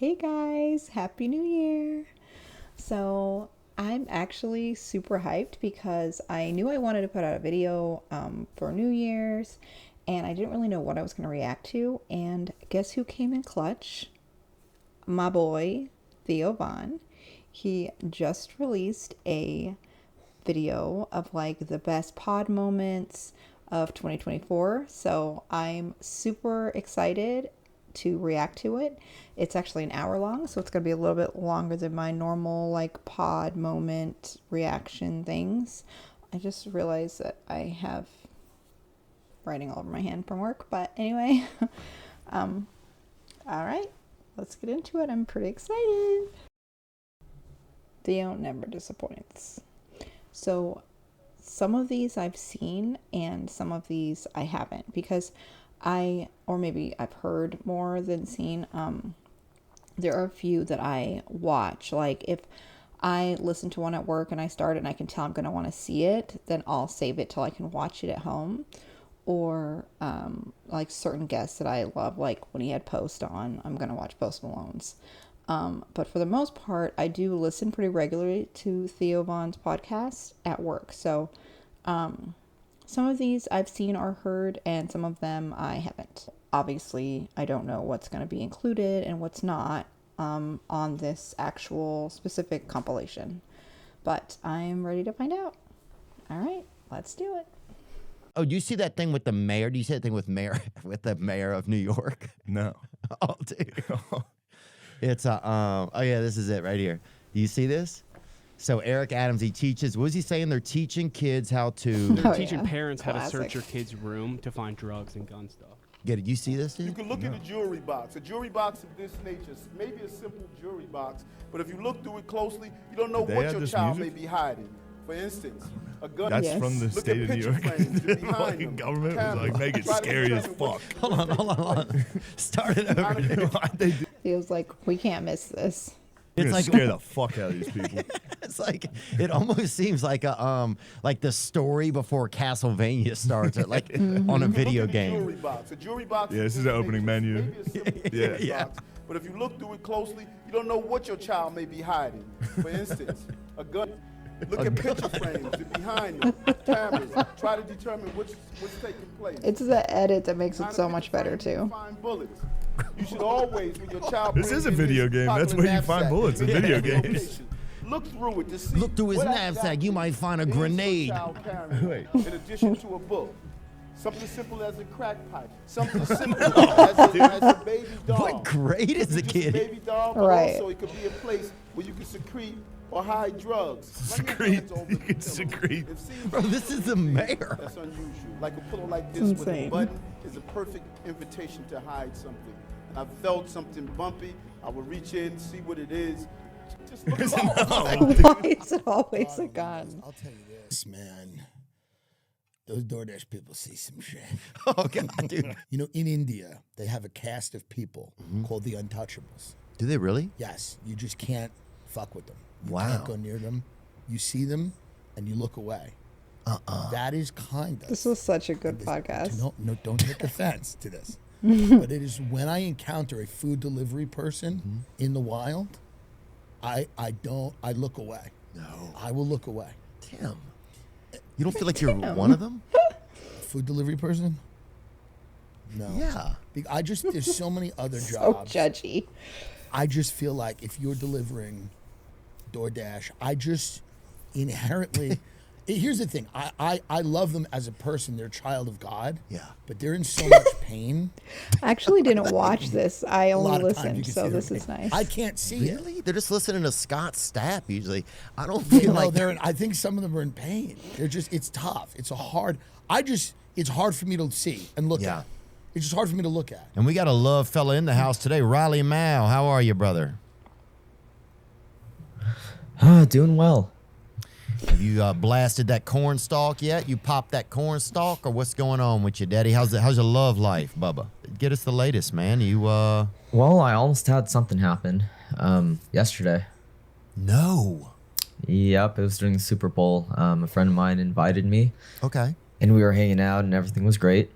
Hey guys, Happy New Year! So I'm actually super hyped because I knew I wanted to put out a video for New Year's and I didn't really know what I was going to react to. And guess who came in clutch? My boy, Theo Von. He just released a video of like the best pod moments of 2024. So I'm super excited to react to it. It's actually an hour long, so it's going to be a little bit longer than my normal like pod moment reaction things. I just realized that I have writing all over my hand from work, but anyway, all right, let's get into it. I'm pretty excited. Theo never disappoints. So some of these I've seen and some of these I haven't because or maybe I've heard more than seen. There are a few that I watch. Like if I listen to one at work and I start it and I can tell I'm going to want to see it, then I'll save it till I can watch it at home. Or like certain guests that I love, like when he had Post on, I'm going to watch Post Malone's. But for the most part, I do listen pretty regularly to Theo Von's podcast at work. So some of these I've seen or heard, and some of them I haven't. Obviously, I don't know what's going to be included and what's not on this actual specific compilation. But I'm ready to find out. All right, let's do it. Oh, do you see that thing with the mayor? Do you see that thing with the mayor of New York? No. Oh, dude. It's oh yeah, this is it right here. Do you see this? So Eric Adams, he teaches. What was he saying? They're teaching kids how to. They're teaching parents how to Classic. search your kid's room to find drugs and gun stuff. Get it? You see this, dude? You can look at a jewelry box. A jewelry box of this nature, maybe a simple jewelry box, but if you look through it closely, you don't know They what have your this child music? may be hiding. For instance, a gun. That's Yes. from the Look state at of New picture York. frames The behind fucking them, government was cameras. like, make it Try to scary as determine fuck. Hold on. Start it over. dude. Why'd they do? Feels like we can't miss this. You're It's gonna like scare the fuck out of these people. it's like it almost seems like a like the story before Castlevania starts, or like on a video Look at a jewelry game. box. A jewelry box. Yeah, of this is the opening nature, menu. maybe a simple Yeah. jewelry Yeah. box, but if you look through it closely, you don't know what your child may be hiding. For instance, a gun. Look at picture frames behind them, cameras. Try to determine what's taking place. It's the edit that makes it Behind so the much picture better frame, you too. find bullets. You should always, when your child This brings is a in video his game. That's popular where you find knapsack, bullets in you video look at the games. location. Look through it to see. Look through his what knapsack, exactly you might find a is your grenade. child carrying, Wait. in addition to a book. Something simple as a crack pipe. Something simple as a baby doll. What grade is the Just a kid? baby doll, but Right. also it could be a place where you can secrete or hide drugs. Run your Secrete. hands over You the can pillow. secrete. It seems Bro, this is the mayor. that's unusual. Like a pillow like this It's with a insane. button is a perfect invitation to hide something. And I felt something bumpy. I would reach in, see what it is. Just look It's around. Why is it always a gun? I'll tell you this, man. Those DoorDash people see some shit. Oh god, dude. You know, in India, they have a caste of people called the Untouchables. Do they really? Yes, you just can't fuck with them. You Wow. can't go near them. You see them, and you look away. That is kind of. This was such a good podcast. No, don't take offense to this. But it is when I encounter a food delivery person in the wild, I look away. No. I will look away. Damn. You don't feel like you're one of them? Food delivery person? No. Yeah. There's so many other So jobs. judgy. I just feel like if you're delivering DoorDash, I just inherently. Here's the thing. I love them as a person. They're a child of God. Yeah. But they're in so much pain. I actually didn't watch this. I A lot only of times listened, you can so see this their is pain. nice. I can't see it. Really? They're just listening to Scott Stapp usually. I don't feel No, like I think some of them are in pain. It's tough. It's hard for me to see and look Yeah. at. It's just hard for me to look at. And we got a love fella in the house today, Riley Mao. How are you, brother? Doing well. Have you blasted that corn stalk yet? You popped that corn stalk, or what's going on with you, Daddy? How's your love life, Bubba? Get us the latest, man. You Well, I almost had something happen yesterday. No. Yep, it was during the Super Bowl. A friend of mine invited me, Okay. and we were hanging out, and everything was great.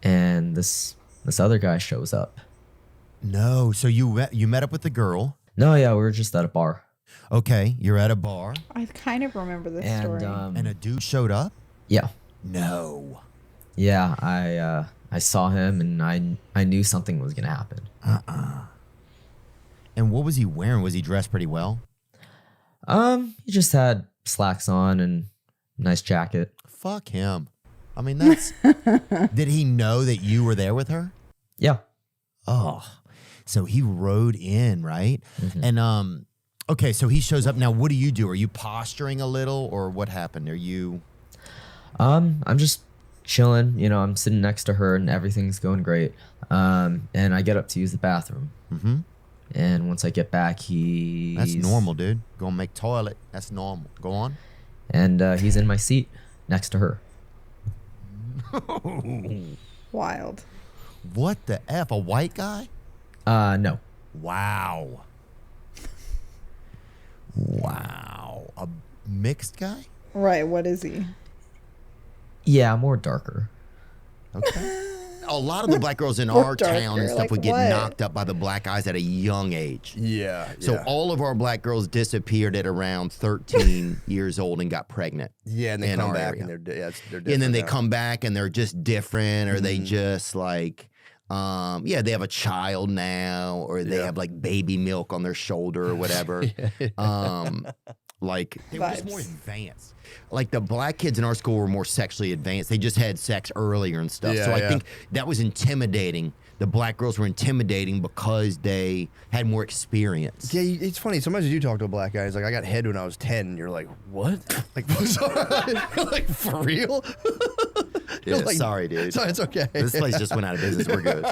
And this other guy shows up, No. So you met up with the girl. No, yeah, we were just at a bar. Okay, you're at a bar, I kind of remember this And story. and a dude showed up. yeah. No. Yeah, I saw him and I knew something was gonna happen. And what was he wearing? Was he dressed pretty well? He just had slacks on and nice jacket. Fuck him. I mean, that's. Did he know that you were there with her? Yeah. Oh, so he rode in, right? Mhm. And okay, so he shows up. Now, what do you do? Are you posturing a little, or what happened? Are you? I'm just chilling, you know, I'm sitting next to her and everything's going great. And I get up to use the bathroom. Mm-hmm. And once I get back, That's normal, dude. Go make toilet. That's normal. Go on. And he's in my seat next to her. Wild. What the F? A white guy? No. Wow. Wow. A mixed guy? Right, what is he? Yeah, more darker. Okay. A lot of the black girls in More our town and darker, stuff like would get what? knocked up by the black guys at a young age. Yeah. So all of our black girls disappeared at around 13 years old and got pregnant. yeah, and they in come our back area. and they're And then different they now. come back and they're just different, or they just like, yeah, they have a child now, or they Yeah. have like baby milk on their shoulder or whatever. Like they were just more Vibes. advanced. Like the black kids in our school were more sexually advanced. They just had sex earlier and stuff. Yeah, So I yeah. think that was intimidating. The black girls were intimidating because they had more experience. Yeah, it's funny. Sometimes you talk to a black guy. He's like, "I got head when I was 10." And you're like, "What? Like, like for real?" Yeah, Like, sorry, dude. So it's okay. This place just went out of business. We're good.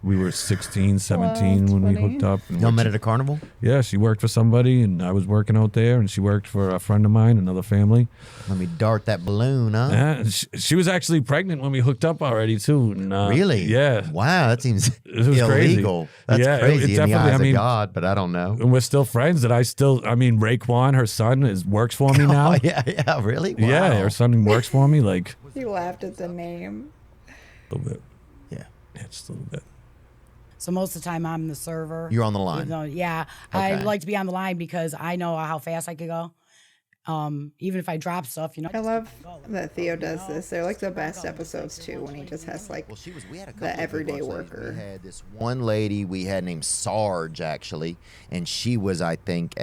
We were 16, 17 Wow, when we funny. hooked up. And Y'all we met just- at a carnival? Yeah, she worked for somebody, and I was working out there, and she worked for a friend of mine, another family. Let me dart that balloon, huh? Yeah, and she was actually pregnant when we hooked up already, too. And, Really? Yeah. Wow, that seems It was crazy. illegal. That's Yeah, it crazy in the definitely- eyes I mean- of God, but I don't know. And we're still friends. That I mean, Raekwon, her son, works for me now. Oh, yeah, really? Wow. Yeah, her son works for me, like, You laughed at the name. a little bit. Yeah. Yeah, just a little bit. So most of the time I'm the server. You're on the line. Even though- yeah, I Okay. like to be on the line because I know how fast I could go. Even if I drop stuff, you know. I love that Theo does this. They're like the best episodes too, when he just has like Well, we had a couple the of good everyday ones. Like, worker. We had this one lady we had named Sarge, actually, and she was, I think,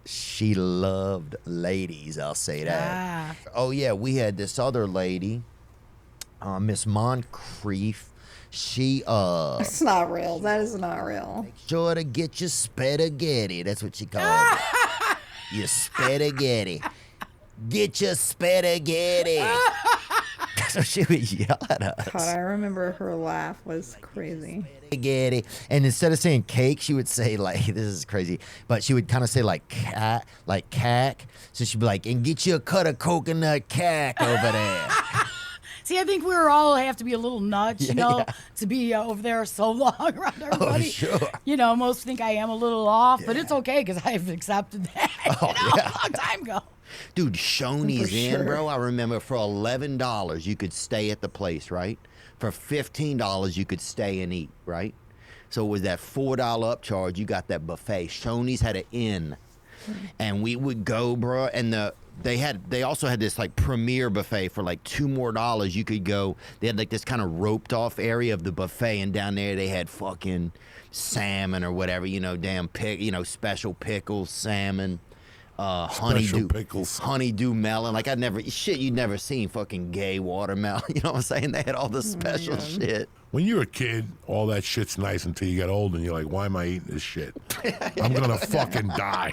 she loved ladies, I'll say that. Oh, yeah, we had this other lady, Miss Moncrief. She, It's not real. That is not real. sure to get your spaghetti. That's what she called it. Your spaghetti. Get your spaghetti. So she would yell at us. God, I remember her laugh was crazy. Spaghetti. And instead of saying cake, she would say like, this is crazy, but she would kind of say like cat, like cack. So she'd be like, and get you a cut of coconut cack over there. See, I think we were all have to be a little nuts, you know, to be over there so long around everybody. sure. You know, most think I am a little off, but it's okay because I've accepted that a long time ago. Dude, Shoney's For in, sure. bro. I remember for $11 you could stay at the place, right? For $15 you could stay and eat, right? So it was that $4 upcharge. You got that buffet. Shoney's had an inn, and we would go, bro. And they also had this like premier buffet for like $2 more. You could go. They had like this kind of roped off area of the buffet, and down there they had fucking salmon or whatever, you know, special pickles, salmon. Honeydew pickles. honeydew melon. Like you'd never seen fucking gay watermelon. You know what I'm saying? They had all the special shit. When you're a kid, all that shit's nice until you get old and you're like, why am I eating this shit? I'm gonna fucking die.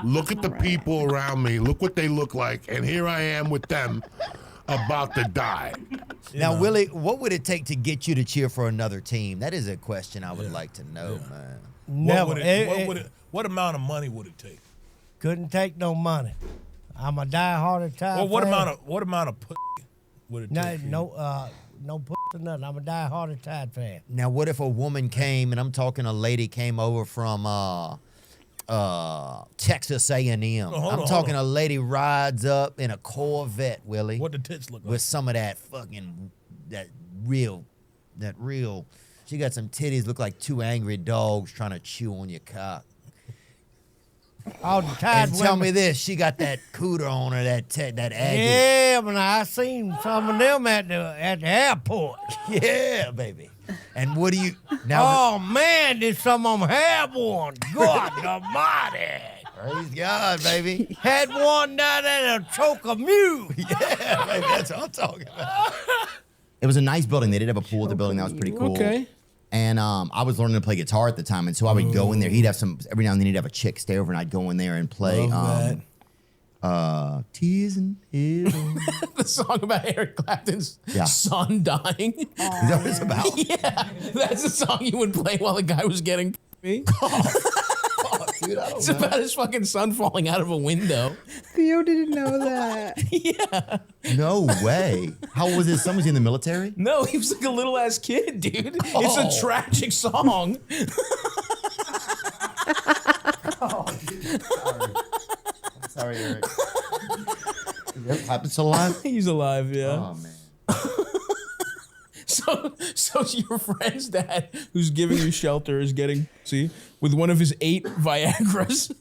Look at the people around me. Look what they look like. And here I am with them about to die. Now, Willie, what would it take to get you to cheer for another team? That is a question I would like to know, man. Never. What amount of money would it take? Couldn't take no money. I'm a die-hard Tide Well, what fan. amount of pussy would it take? No pussy or nothing. I'm a die-hard Tide fan. Now, what if a woman came, and I'm talking a lady came over from Texas A&M. I'm talking a lady rides up in a Corvette, Willie. What the tits look like? With some of that fucking, that real that real. She got some titties, look like two angry dogs trying to chew on your cock. All the tired And tell women. me this, she got that cooter on her, that aggie. Yeah, but I seen some of them at the airport. Yeah, baby. And what do you now? Oh man, did some of them have one? God almighty. Praise God, baby. Had one down at a Chokamute. Yeah, baby, that's what I'm talking about. It was a nice building. They did have a pool at the building that was pretty cool. Okay. And I was learning to play guitar at the time, and so I would go in there. He'd have every now and then he'd have a chick stay over, and I'd go in there and play Tears and Heaven. The song about Eric Clapton's Yeah. son dying. Is that what it's about? Yeah, that's the song you would play while the guy was getting me. Dude, I don't It's know. about his fucking son falling out of a window. Theo didn't know that. Yeah. No way. How old was his son? Was he in the military? No, he was like a little ass kid, dude. It's Oh. a tragic song. I'm sorry, Eric. Is Eric Clapton still alive? He's alive, yeah. Oh, man. So your friend's dad, who's giving you shelter, is getting with one of his 8 Viagras,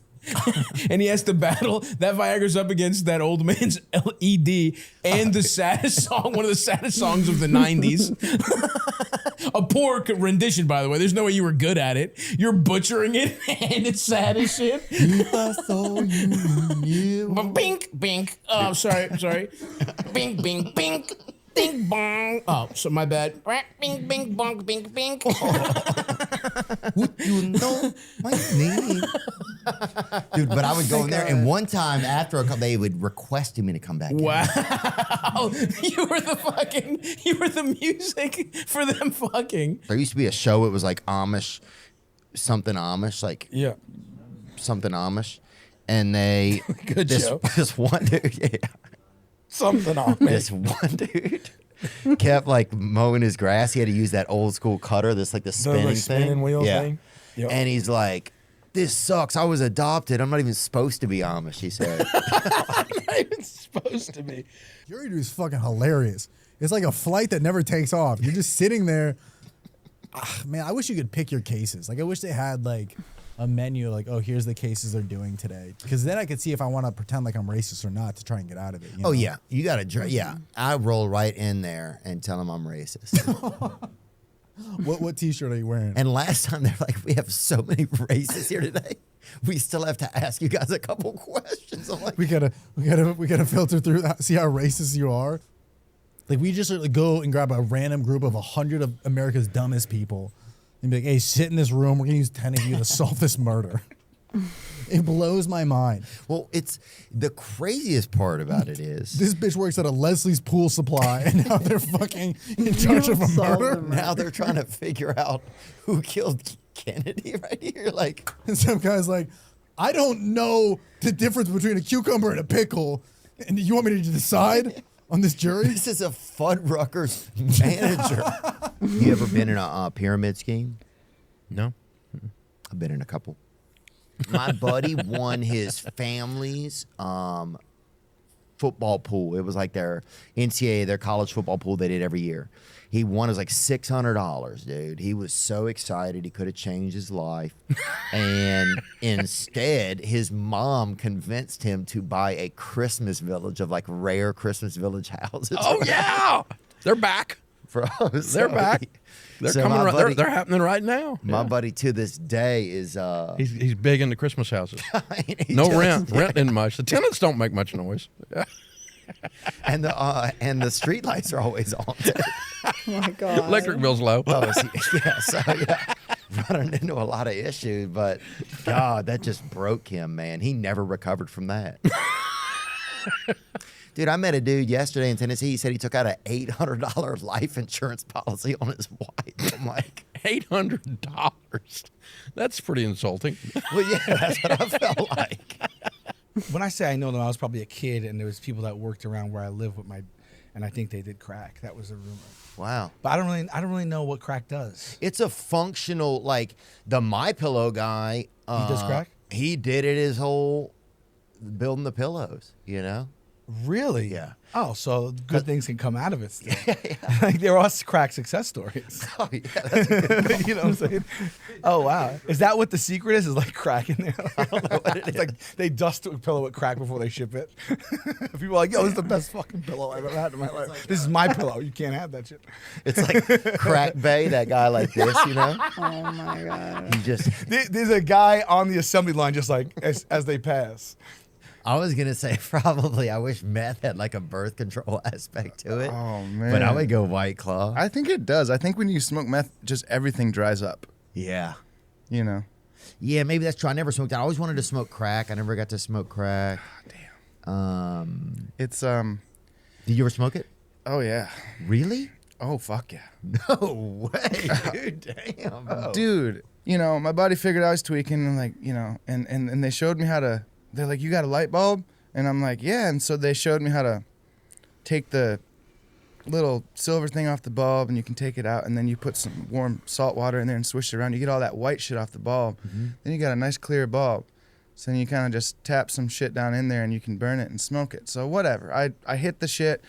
and he has to battle that Viagra's up against that old man's LED and the saddest song, one of the saddest songs of the '90s. A poor rendition, by the way. There's no way you were good at it. You're butchering it, and it's sad as shit. If I saw you, Bink, bink. Oh, I'm sorry. Bink, bink, bink. Ding bong. Oh, so my bad. Bing, bing, bong, bing, bing. would you know my name? Dude, but I would go in there, and one time after a couple, they would request me to come back. Wow. You were the music for them fucking. There used to be a show, it was like Amish, something Amish, like Yeah. something Amish. And they, Good show. this one dude, yeah. Something on This one dude kept like mowing his grass. He had to use that old school cutter, the spinning thing. wheel thing. Yep. And he's like, "This sucks. I was adopted. I'm not even supposed to be Amish," he said. I'm not even supposed to be. Jury duty is fucking hilarious. It's like a flight that never takes off. You're just sitting there. Man, I wish you could pick your cases. Like, I wish they had like a menu, like, oh, here's the cases they're doing today. Because then I could see if I want to pretend like I'm racist or not to try and get out of it. You know? Oh yeah, you got to. Yeah, I roll right in there and tell them I'm racist. What T-shirt are you wearing? And last time they're like, "We have so many racists here today. We still have to ask you guys a couple questions." I'm like, we gotta filter through that, see how racist you are. Like, we just like, go and grab a random group of 100 of America's dumbest people and be like, "Hey, sit in this room. We're gonna use 10 of you to solve this murder." It blows my mind. well, it's the craziest part about it is This bitch works at a Leslie's Pool Supply, and now they're fucking in charge of a murder. now they're trying to figure out who killed Kennedy right here. Like, And some guy's like, "I don't know the difference between a cucumber and a pickle, and you want me to decide on this jury?" this is a Fuddruckers manager. You ever been in a pyramid scheme? No. I've been in a couple. My buddy won his family's football pool. It was like their NCAA, their college football pool they did every year. He won, it was like $600, dude. He was so excited he could have changed his life. And instead, his mom convinced him to buy a Christmas village of like rare Christmas village houses. Oh yeah, they're back. Bro, They're back. They're so coming. my buddy- They're happening right now. My buddy to this day is He's big into Christmas houses. he No just- rent isn't much. The tenants don't make much noise. and the street lights are always on. Oh my god. Electric bill's low. Running into a lot of issues, but God, that just broke him, man. He never recovered from that. Dude, I met a dude yesterday in Tennessee. He said he took out an $800 life insurance policy on his wife. I'm like, $800. That's pretty insulting. well, yeah, that's what I felt like. When I say I know them, I was probably a kid, and there was people that worked around where I live with and I think they did crack. That was a rumor. Wow. But I don't really know what crack does. It's a functional, like the My Pillow guy. He does crack? He did it his whole building the pillows, you know? Really? Yeah. Oh, so good things can come out of it still. Like they're all crack success stories. Oh, yeah, that's a good call. You know what I'm saying? Oh, wow. Is that what the secret is? Is like crack in there? I don't know what it is. Like they dust a pillow with crack before they ship it. People are like, yo, this is the best fucking pillow I've ever had in my life. This is my pillow. You can't have that shit. It's like Crack Bay, that guy like this, you know? Oh my god. You just. There's a guy on the assembly line just like as they pass. I was gonna say probably. I wish meth had like a birth control aspect to it. Oh man. But I would go White Claw. I think it does. I think when you smoke meth, just everything dries up. Yeah. You know. Yeah, maybe that's true. I never smoked that. I always wanted to smoke crack. I never got to smoke crack. Damn. It's Did you ever smoke it? Oh yeah. Really? Oh fuck yeah. No way, dude. Damn. Bro. Dude, you know, my buddy figured I was tweaking and like, you know, and they showed me how to. They're like, you got a light bulb? And I'm like, yeah. And so they showed me how to take the little silver thing off the bulb and you can take it out and then you put some warm salt water in there and swish it around. You get all that white shit off the bulb. Mm-hmm. Then you got a nice clear bulb. So then you kind of just tap some shit down in there and you can burn it and smoke it. So whatever. I hit the shit.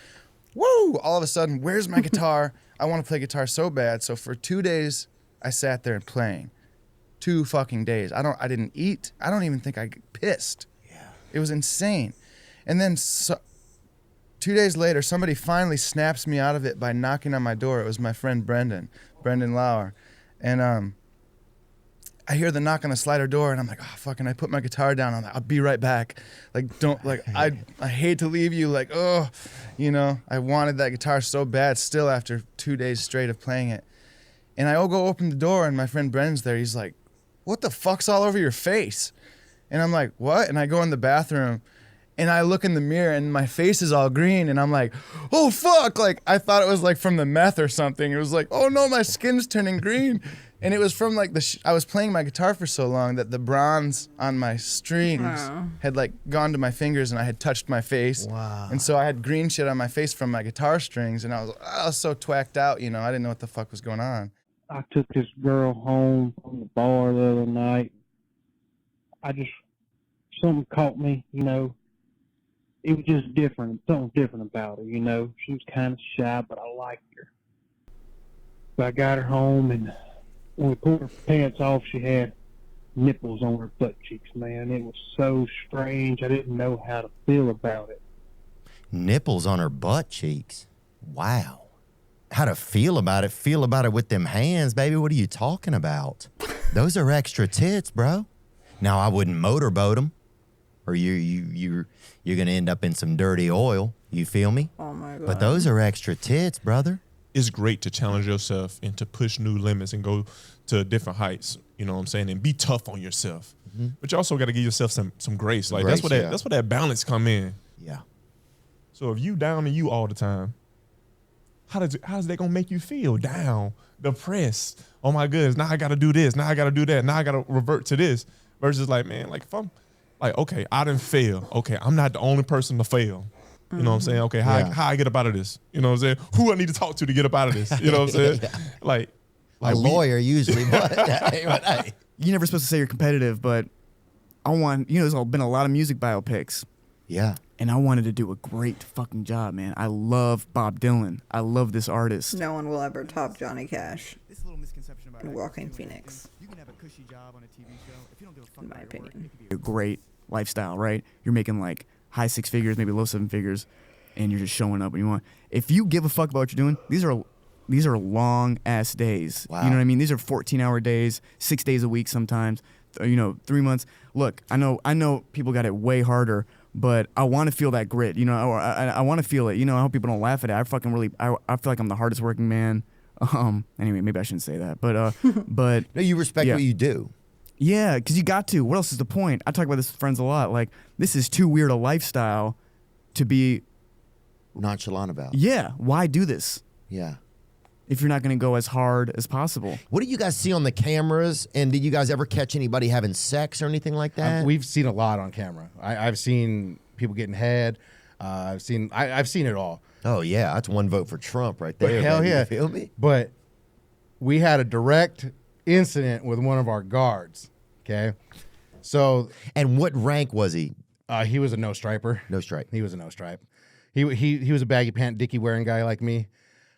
Woo! All of a sudden, where's my guitar? I want to play guitar so bad. So for 2 days, I sat there and playing. 2 fucking days. I didn't eat. I don't even think I pissed. Yeah. It was insane. And then 2 days later, somebody finally snaps me out of it by knocking on my door. It was my friend Brendan Lauer. And I hear the knock on the slider door and I'm like, oh fucking, I put my guitar down. I'm like, I'll be right back. Like, don't, like, I hate to leave you. Like, oh, you know, I wanted that guitar so bad still after 2 days straight of playing it. And I go open the door and my friend Brendan's there. He's like, what the fuck's all over your face? And I'm like, what? And I go in the bathroom and I look in the mirror and my face is all green and I'm like, oh fuck. Like, I thought it was like from the meth or something. It was like, oh no, my skin's turning green. And it was from like I was playing my guitar for so long that the bronze on my strings had like gone to my fingers and I had touched my face. Wow. And so I had green shit on my face from my guitar strings and I was so twacked out, you know, I didn't know what the fuck was going on. I took this girl home from the bar the other night. Something caught me, you know. It was just different, something different about her, you know. She was kind of shy, but I liked her. So I got her home, and when we pulled her pants off, she had nipples on her butt cheeks, man. It was so strange. I didn't know how to feel about it. Nipples on her butt cheeks. Wow. How to feel about it? Feel about it with them hands, baby. What are you talking about? Those are extra tits, bro. Now I wouldn't motorboat them, or you're gonna end up in some dirty oil. You feel me? Oh my god. But those are extra tits, brother. It's great to challenge yourself and to push new limits and go to different heights. You know what I'm saying? And be tough on yourself. Mm-hmm. But you also got to give yourself some grace. Like grace, that's where that balance come in. Yeah. So if you down and you all the time, how's that gonna make you feel? Down, depressed. Oh my goodness, now I gotta do this, now I gotta do that, now I gotta revert to this. Versus like, man, like if I'm like, okay, I didn't fail. Okay, I'm not the only person to fail. You know what I'm saying? Okay, how I get up out of this? You know what I'm saying? Who I need to talk to get up out of this? You know what I'm saying? Like a lawyer usually, but hey. You're never supposed to say you're competitive, but there's been a lot of music biopics. Yeah. And I wanted to do a great fucking job, man. I love Bob Dylan. I love this artist. No one will ever top Johnny Cash This little misconception about in Walking Phoenix, You can have a cushy job on a TV show. If you don't give a fuck in my opinion. a great lifestyle, right? You're making like high 6 figures, maybe low 7 figures, and you're just showing up when you want. If you give a fuck about what you're doing, these are long ass days. Wow. You know what I mean? These are 14-hour days, 6 days a week sometimes. 3 months. Look, I know people got it way harder, but I want to feel that grit. You know, I want to feel it. You know, I hope people don't laugh at it. I feel like I'm the hardest working man. Anyway, maybe I shouldn't say that, but no, you respect what you do. Yeah, because you got to. What else is the point? I talk about this with friends a lot. Like, this is too weird a lifestyle to be nonchalant about. Yeah, why do this? Yeah. If you're not going to go as hard as possible. What did you guys see on the cameras? And did you guys ever catch anybody having sex or anything like that? We've seen a lot on camera. I've seen people getting head. I've seen it all. Oh yeah, that's one vote for Trump right there. But hell baby. yeah, You feel me? But we had a direct incident with one of our guards. Okay, so and what rank was he? He was a no striper. No stripe. He was a no stripe. He was a baggy pant, dicky wearing guy like me.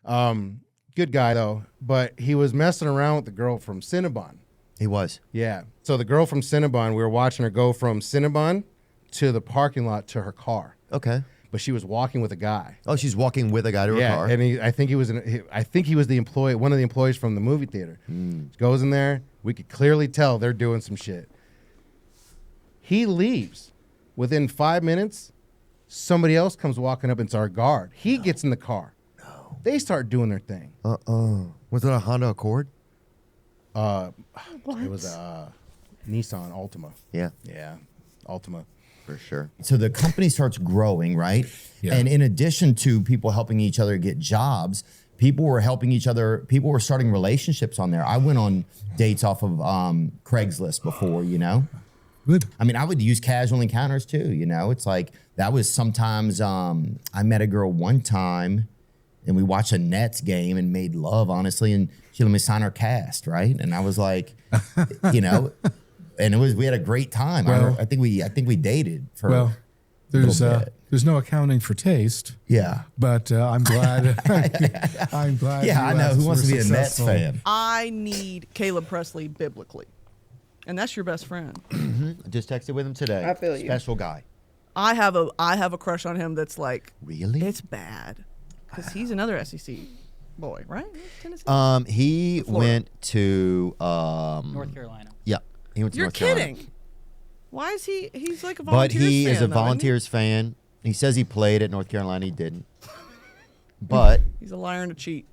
Good guy though, but he was messing around with the girl from Cinnabon. He was. Yeah. So the girl from Cinnabon, we were watching her go from Cinnabon to the parking lot to her car. Okay. But she was walking with a guy. Oh, she's walking with a guy to her car. And I think he was the employee, one of the employees from the movie theater. Goes in there. We could clearly tell they're doing some shit. He leaves. Within 5 minutes, somebody else comes walking up. It's our guard. He gets in the car. No. They start doing their thing. Was it a Honda Accord? It was a Nissan Altima. Yeah. Yeah, Altima. For sure. So the company starts growing, right? Yeah. And in addition to people helping each other get jobs, people were helping each other. People were starting relationships on there. I went on dates off of Craigslist before, you know? Good. I mean, I would use casual encounters too, you know? It's like, that was sometimes, I met a girl one time and we watched a Nets game and made love, honestly, and she let me sign her cast, right? And I was like, you know, and we had a great time. Well, I think we dated for there's no accounting for taste. Yeah. But I'm glad. I'm glad. Yeah, I know. Who wants to be a Mets successful. fan? I need Caleb Presley biblically. And that's your best friend. Just texted with him today. I feel you. Special guy. I have a crush on him that's like, really? It's bad. Because he's another SEC boy, right? Tennessee? He Florida. went to North Carolina. Yeah. He went to You're North Carolina. kidding. Why is he's like a But Volunteers he fan, is a though, Volunteers fan. He says he played at North Carolina. He didn't. But isn't he? He's a liar and a cheat.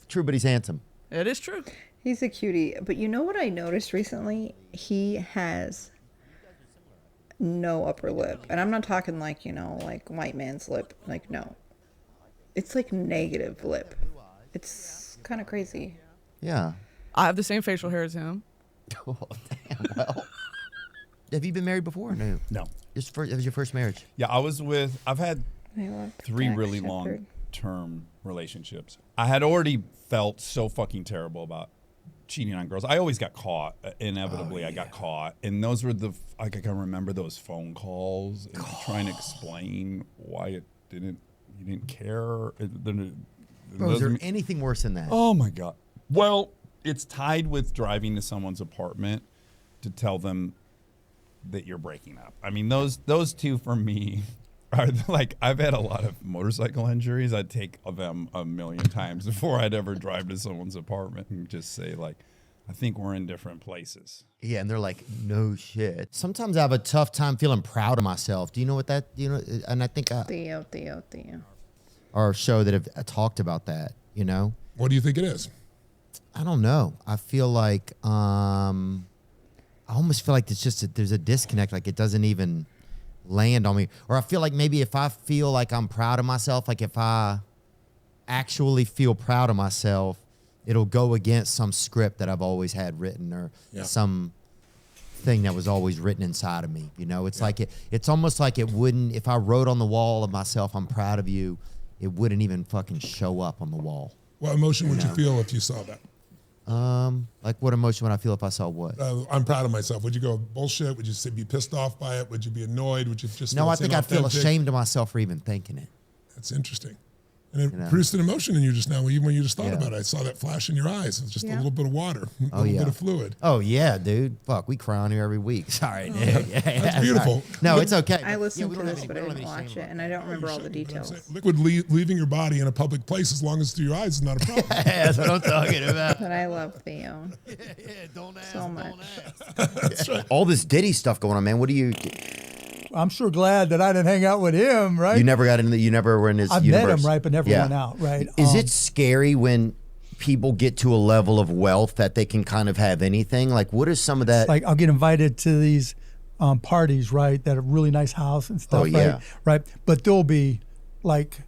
True, but he's handsome. It is true. He's a cutie. But you know what I noticed recently? He has no upper lip. And I'm not talking like, you know, like white man's lip. Like, no. It's like negative lip. It's kind of crazy. Yeah. I have the same facial hair as him. Oh, damn. Well, have you been married before? No. No. It was your first marriage. Yeah, I've had I love 3 Jack really Shepherd. long-term relationships. I had already felt so fucking terrible about cheating on girls. I always got caught. Inevitably, I got caught. And those were I can remember those phone calls and trying to explain why you didn't care. Bro, is there anything worse than that? Oh my God. Well, it's tied with driving to someone's apartment to tell them that you're breaking up. I mean, those two for me are like, I've had a lot of motorcycle injuries. I'd take them a million times before I'd ever drive to someone's apartment and just say like, I think we're in different places. Yeah, and they're like, no shit. Sometimes I have a tough time feeling proud of myself. Do you know what that, you know, and I think Theo. our show that have talked about that, you know? What do you think it is? I don't know. I feel like, I almost feel like it's just, there's a disconnect. Like it doesn't even land on me. Or I feel like maybe if I feel like I'm proud of myself, like if I actually feel proud of myself, it'll go against some script that I've always had written or some thing that was always written inside of me. You know, it's like it's almost like it wouldn't, if I wrote on the wall of myself, I'm proud of you, it wouldn't even fucking show up on the wall. What emotion would you feel if you saw that? Like what emotion would I feel if I saw what? I'm proud of myself. Would you go bullshit? Would you be pissed off by it? Would you be annoyed? Would you just No, I think I'd feel inauthentic? ashamed of myself for even thinking it. That's interesting. And it produced an emotion in you just now, even when you just thought about it. I saw that flash in your eyes. It's just a little bit of water, a little bit of fluid. Oh, yeah, dude. Fuck, we cry on here every week. Sorry, dude. That's beautiful. Sorry. No, it's okay. I listened to this, but I didn't watch it, and I don't remember all the details. Liquid leaving your body in a public place, as long as it's through your eyes, is not a problem. That's what I'm talking about. But I love Theo. So much. That's right. All this Diddy stuff going on, man. What do you... I'm sure glad that I didn't hang out with him, right? You never got into you never were in his I've universe. met him, right, but never went out, right? Is it scary when people get to a level of wealth that they can kind of have anything? Like, what is some of that? Like, I'll get invited to these parties, right, that are really nice house and stuff, Oh, yeah. right? But there'll be like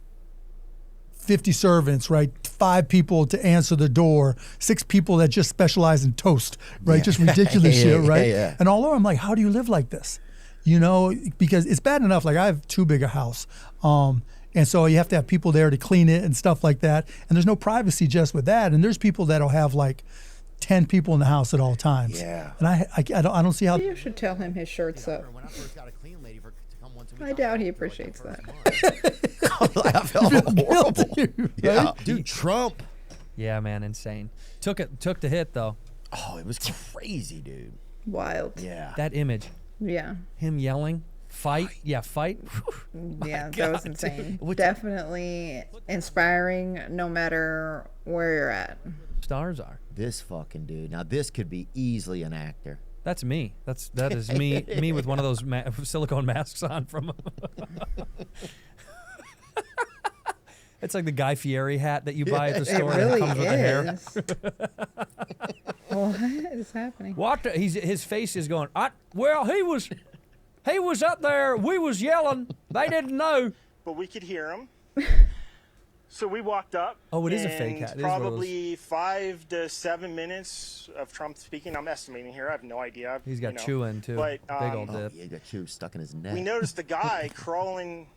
50 servants, right? 5 people to answer the door, 6 people that just specialize in toast, right? Yeah. Just ridiculous shit, right? Yeah. And all over, I'm like, how do you live like this? You know, because it's bad enough. Like, I have too big a house. And so you have to have people there to clean it and stuff like that. And there's no privacy just with that. And there's people that'll have like 10 people in the house at all times. Yeah. And I don't see how. You should tell him his shirt's up. I doubt he appreciates that. I felt horrible. Yeah, Dude, Trump. Yeah, man, insane. Took the hit though. Oh, it was crazy, dude. Wild. Yeah. That image. Yeah. Him yelling, fight. Yeah, fight. Yeah, that God, was insane. dude. Definitely inspiring no matter where you're at. Stars are. This fucking dude. Now this could be easily an actor. That's me. That is me. Me with one of those silicone masks on from. It's like the Guy Fieri hat that you buy at the store. It really that comes with the hair. What is happening? What? His face is going. Well, he was up there. We was yelling. They didn't know. But we could hear him. So we walked up. Oh, it is a and fake hat. It is one of those- probably 5 to 7 minutes of Trump speaking. I'm estimating here. I have no idea. He's got chewing too. But, Big old dip. Yeah, he got chew stuck in his neck. we noticed the guy crawling,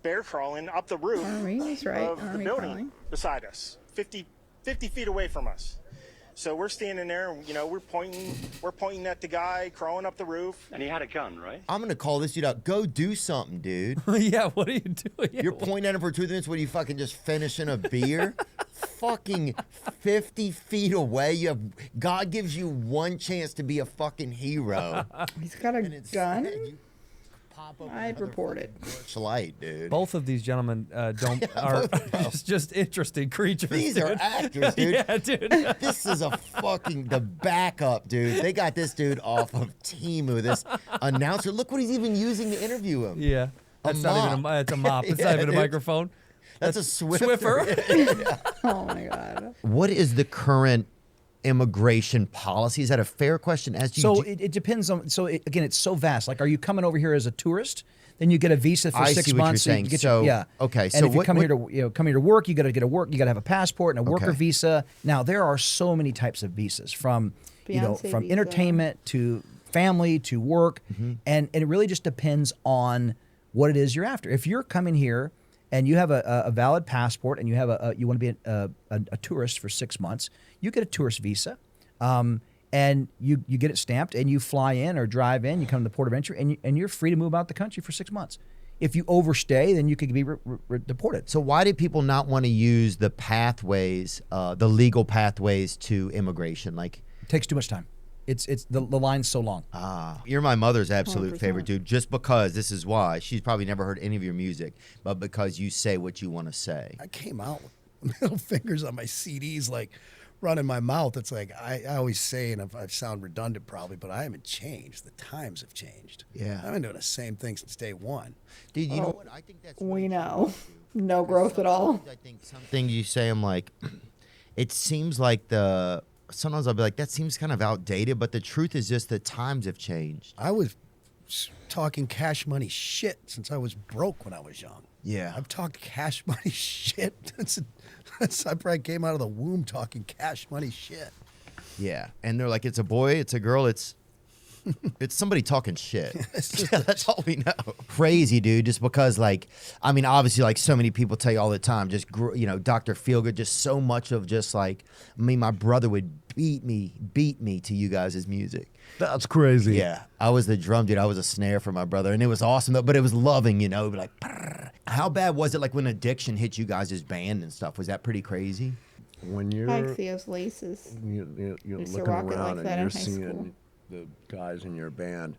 bear crawling up the roof Army's right. of the Army building crawling. beside us, 50 feet away from us. So we're standing there, and we're pointing at the guy crawling up the roof. And he had a gun, right? I'm gonna call this dude out. Go do something, dude. Yeah, what are you doing? You're pointing at him for 2 minutes. What are you fucking just finishing a beer? Fucking 50 feet away. God gives you one chance to be a fucking hero. He's got a gun. I'd report it. Light, dude. Both of these gentlemen are just interesting creatures. These dude. are actors, dude. Yeah, dude. This is the backup, dude. They got this dude off of Temu, this announcer. Look what he's even using to interview him. Yeah. That's not even it's a mop. It's Yeah, not even a dude. microphone. That's a Swiffer. Oh my God. What is the current immigration policy? Is that a fair question? So it depends on. Again, it's so vast. Like, are you coming over here as a tourist? Then you get a visa for I 6 see what you're months. saying. You get So, yeah. okay, And so if you what- come what- here to come here to work, you got to get a work. You got to have a passport and a worker Okay. visa. Now there are so many types of visas, from Beyonce from visa. entertainment to family to work, and it really just depends on what it is you're after. If you're coming here and you have a valid passport and you have you want to be a tourist for 6 months, you get a tourist visa. And you get it stamped, and you fly in or drive in. You come to the port of entry, and you're free to move out the country for 6 months. If you overstay, then you could be deported. So why did people not want to use the pathways, the legal pathways to immigration? Like, it takes too much time. It's the line's so long. You're my mother's absolute 100%. favorite, dude. Just because this is why she's probably never heard any of your music, but because you say what you want to say. I came out with middle fingers on my CDs, like running my mouth. It's like I always say, and I sound redundant probably, but I haven't changed. The times have changed. Yeah. I've been doing the same thing since day one. Dude, you know Oh, what? I think that's we know. No growth at all. I think something you say, I'm like, it seems like sometimes I'll be like, that seems kind of outdated, but the truth is just that times have changed. I was talking cash money shit since I was broke when I was young. Yeah. I've talked cash money shit. I probably came out of the womb talking cash money shit. Yeah. And they're like, it's a boy, it's a girl, it's somebody talking shit. That's all we know. Crazy, dude. Just because, like, I mean, obviously, like so many people tell you all the time, just Dr. Feelgood, just so much of just like, I mean, my brother would beat me to you guys' music. That's crazy. Yeah, I was the drum dude. I was a snare for my brother, and it was awesome though. But it was loving, It'd be like, brrr. How bad was it? Like when addiction hit you guys' band and stuff. Was that pretty crazy? When you're Like Theo's laces. you're Used to looking rock it around like that and in you're high seeing school. the guys in your band,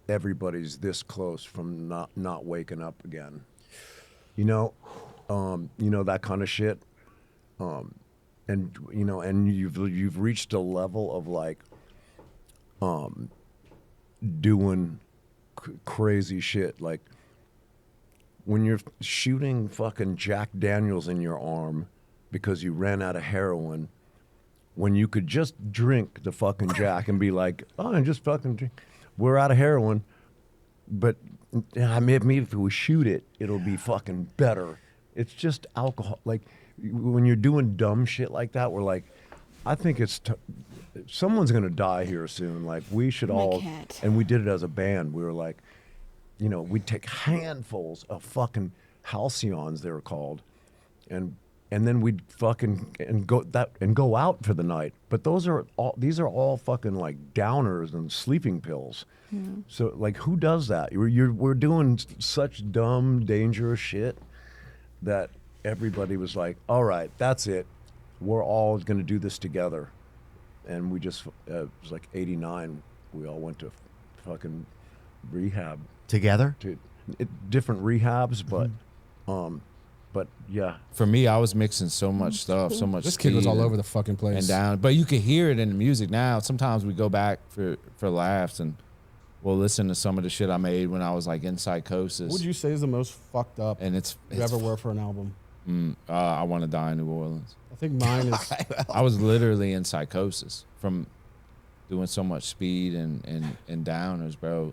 everybody's this close from not waking up again. That kind of shit. And you've reached a level of like doing crazy shit, like when you're shooting fucking Jack Daniels in your arm because you ran out of heroin, when you could just drink the fucking Jack and be like, oh, and just fucking drink. We're out of heroin, but maybe if we shoot it, it'll be fucking better. It's just alcohol. Like when you're doing dumb shit like that, we're like, I think someone's gonna die here soon. Like we should all, and we did it as a band. We were like, we'd take handfuls of fucking halcyons, they were called, and and then we'd fucking go out for the night. But these are all fucking like downers and sleeping pills. Yeah. So like, who does that? We're doing such dumb, dangerous shit that everybody was like, all right, that's it. We're all going to do this together. And we just, it was like 89, we all went to fucking rehab. Together? Different rehabs, but yeah. For me, I was mixing so much stuff, so much. This kid was speed all and- over the fucking place. and down. But you could hear it in the music now. Sometimes we go back for laughs and we'll listen to some of the shit I made when I was like in psychosis. What would you say is the most fucked up And you ever were for an album? I Want to Die in New Orleans. I think mine is. I was literally in psychosis from doing so much speed and downers, bro.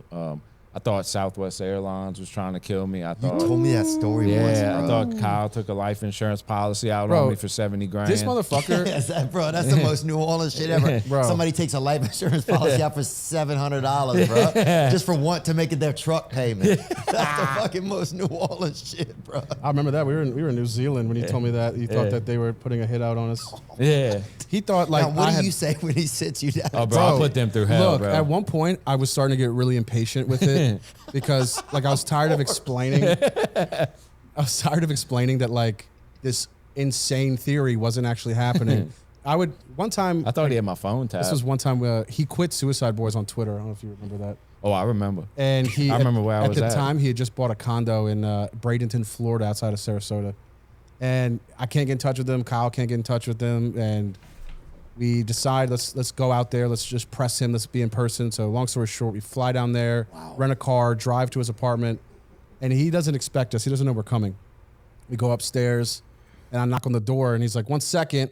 I thought Southwest Airlines was trying to kill me. I thought told me that story once, Yeah, I bro. thought Kyle took a life insurance policy out Bro, on me for $70 grand. this motherfucker- Yes, bro, that's the most New Orleans shit ever. Bro. Somebody takes a life insurance policy out for $700, bro, just for want to make it their truck payment. That's the fucking most New Orleans shit, bro. I remember that we were in New Zealand when he told me that he thought that they were putting a hit out on us. Yeah, he thought like. Now, what I do you say when he sits you down? Oh, bro, I put them through hell, Look, bro. at one point I was starting to get really impatient with it because like I was tired of explaining. I was tired of explaining that like this insane theory wasn't actually happening. I would one time. I thought he had my phone tapped. This was one time he quit Suicide Boys on Twitter. I don't know if you remember that. Oh, I remember. And he, I remember where I was at at. the time, he had just bought a condo in Bradenton, Florida, outside of Sarasota. And I can't get in touch with him. Kyle can't get in touch with him. And we decide let's go out there. Let's just press him. Let's be in person. So long story short, we fly down there, rent a car, drive to his apartment, and he doesn't expect us. He doesn't know we're coming. We go upstairs, and I knock on the door, and he's like, 1 second.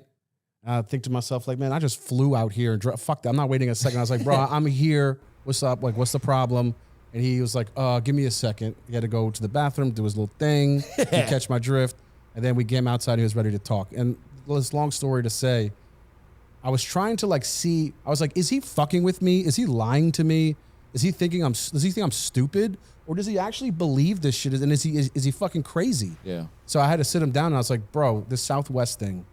And I think to myself, like, man, I just flew out here and fuck that. I'm not waiting a second. I was like, bro, I'm here. What's up? Like, what's the problem? And he was like, give me a second. He had to go to the bathroom, do his little thing, he catch my drift. And then we came outside and he was ready to talk. And this long story to say, I was trying to like see, I was like, is he fucking with me? Is he lying to me? Is he thinking does he think I'm stupid? Or does he actually believe this shit? And is he fucking crazy? Yeah. So I had to sit him down and I was like, bro, this Southwest thing,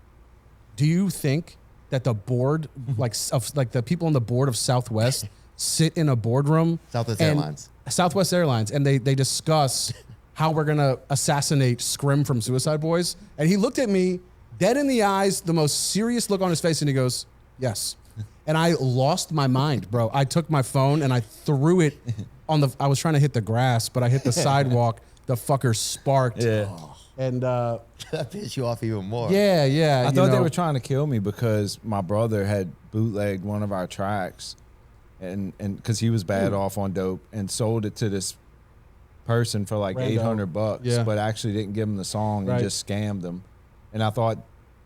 do you think that the board, like the people on the board of Southwest sit in a boardroom? Southwest Airlines. Southwest Airlines. And they discuss how we're going to assassinate Scrim from Suicide Boys. And he looked at me dead in the eyes, the most serious look on his face. And he goes, yes. And I lost my mind, bro. I took my phone and I threw it I was trying to hit the grass, but I hit the sidewalk. The fucker sparked. Yeah. And that pissed you off even more. Yeah. I thought they were trying to kill me because my brother had bootlegged one of our tracks, and because he was bad off on dope, and sold it to this person for like Rando. $800, Yeah. but actually didn't give him the song and Right. just scammed them. And I thought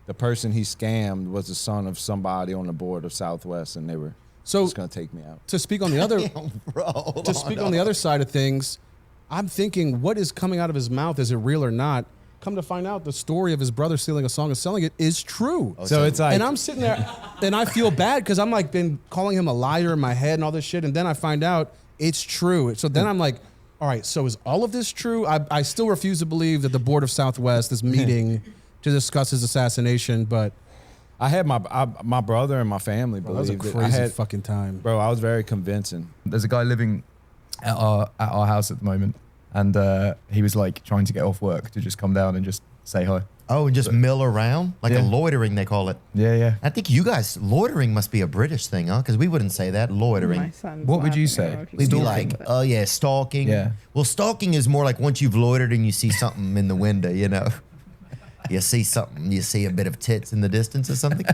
the person he scammed was the son of somebody on the board of Southwest, and they were just gonna take me out. To speak on the other, on the other side of things, I'm thinking, what is coming out of his mouth? Is it real or not? Come to find out, the story of his brother stealing a song and selling it is true. So it's like, and I'm sitting there, and I feel bad because I'm like been calling him a liar in my head and all this shit, and then I find out it's true. So then I'm like, all right, so is all of this true? I still refuse to believe that the board of Southwest is meeting to discuss his assassination, but I had my brother and my family Bro, that was a believed it. crazy I had, fucking time. Bro, I was very convincing. There's a guy living at our house at the moment, and he was like trying to get off work to just come down and just say hi. Oh, and just mill around? Like a loitering, they call it. Yeah. I think you guys, loitering must be a British thing, huh? Because we wouldn't say that, loitering. My son's What would you laughing say? at We'd be like, oh yeah, stalking. Yeah. Well, stalking is more like once you've loitered and you see something in the window, you know. You see something, you see a bit of tits in the distance or something.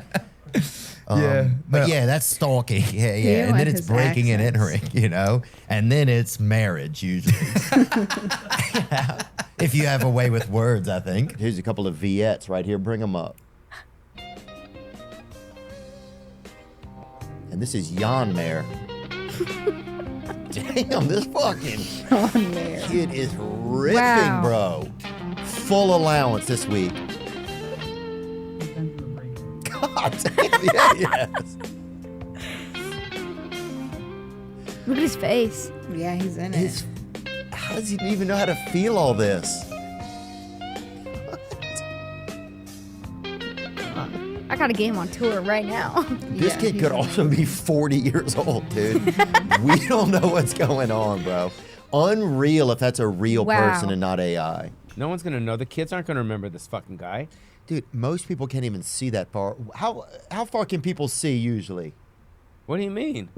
But yeah, that's stalking. Yeah. You And like then it's his breaking and accents. entering, you know. And then it's marriage usually. If you have a way with words, I think. Here's a couple of Viettes right here. Bring them up. And this is Jan Mayer. Damn, this fucking kid is ripping, Wow. bro. Full allowance this week. God damn, yes. Look at his face. Yeah, he's in it. How does he even know how to feel all this? kind of get him on tour right now. This kid could also be 40 years old, dude. We don't know what's going on, bro. Unreal if that's a real person and not AI. No one's gonna know. The kids aren't gonna remember this fucking guy. Dude, most people can't even see that far. How far can people see usually? What do you mean?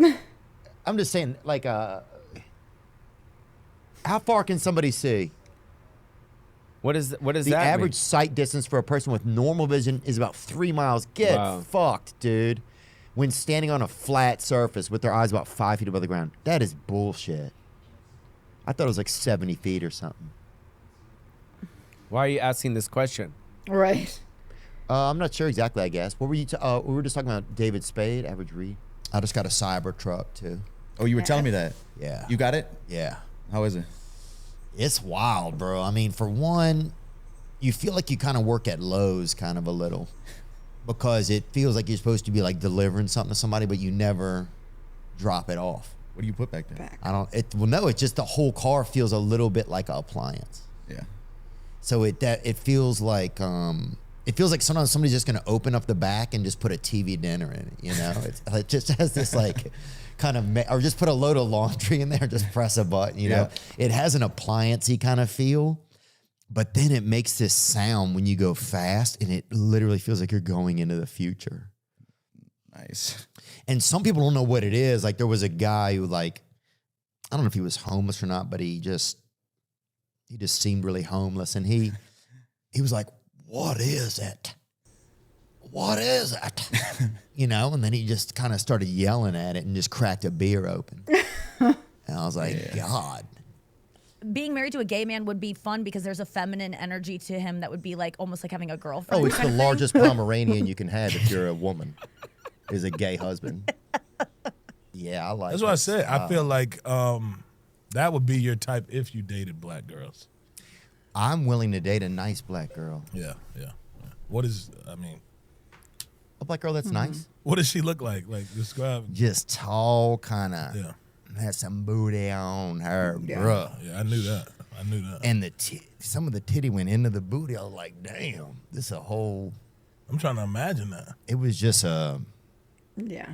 I'm just saying, like, how far can somebody see? What is the that average mean? sight distance for a person with normal vision is about 3 miles. Get fucked, dude. When standing on a flat surface with their eyes about 5 feet above the ground. That is bullshit. I thought it was like 70 feet or something. Why are you asking this question? Right. I'm not sure exactly, I guess. What were you? We were just talking about David Spade, average read. I just got a cyber truck too. Oh, you were telling me that? Yeah. You got it? Yeah. How is it? It's wild, bro. I mean, for one, you feel like you kind of work at Lowe's kind of a little because it feels like you're supposed to be like delivering something to somebody, but you never drop it off. What do you put back there? It's just the whole car feels a little bit like an appliance. Yeah. So it feels like sometimes somebody's just gonna open up the back and just put a TV dinner in it. You know, it just has this like kind of or just put a load of laundry in there and just press a button. You know, it has an appliance-y kind of feel, but then it makes this sound when you go fast, and it literally feels like you're going into the future. Nice. And some people don't know what it is. Like there was a guy who I don't know if he was homeless or not, but he just seemed really homeless. And he was like, "What is it? What is it?" You know, and then he just kind of started yelling at it and just cracked a beer open. And I was like, God. Being married to a gay man would be fun because there's a feminine energy to him that would be like almost like having a girlfriend. Oh, it's the largest Pomeranian you can have if you're a woman. Is a gay husband. Yeah, I like. That's what I said. I feel like that would be your type if you dated black girls. I'm willing to date a nice black girl. Yeah. What is? I mean, a black girl that's nice. What does she look like? Like describe. Just tall, kind of. Yeah. Has some booty on her, bruh. Yeah, I knew that. And some of the titty went into the booty. I was like, damn, this a whole. I'm trying to imagine that. It was just a. Yeah.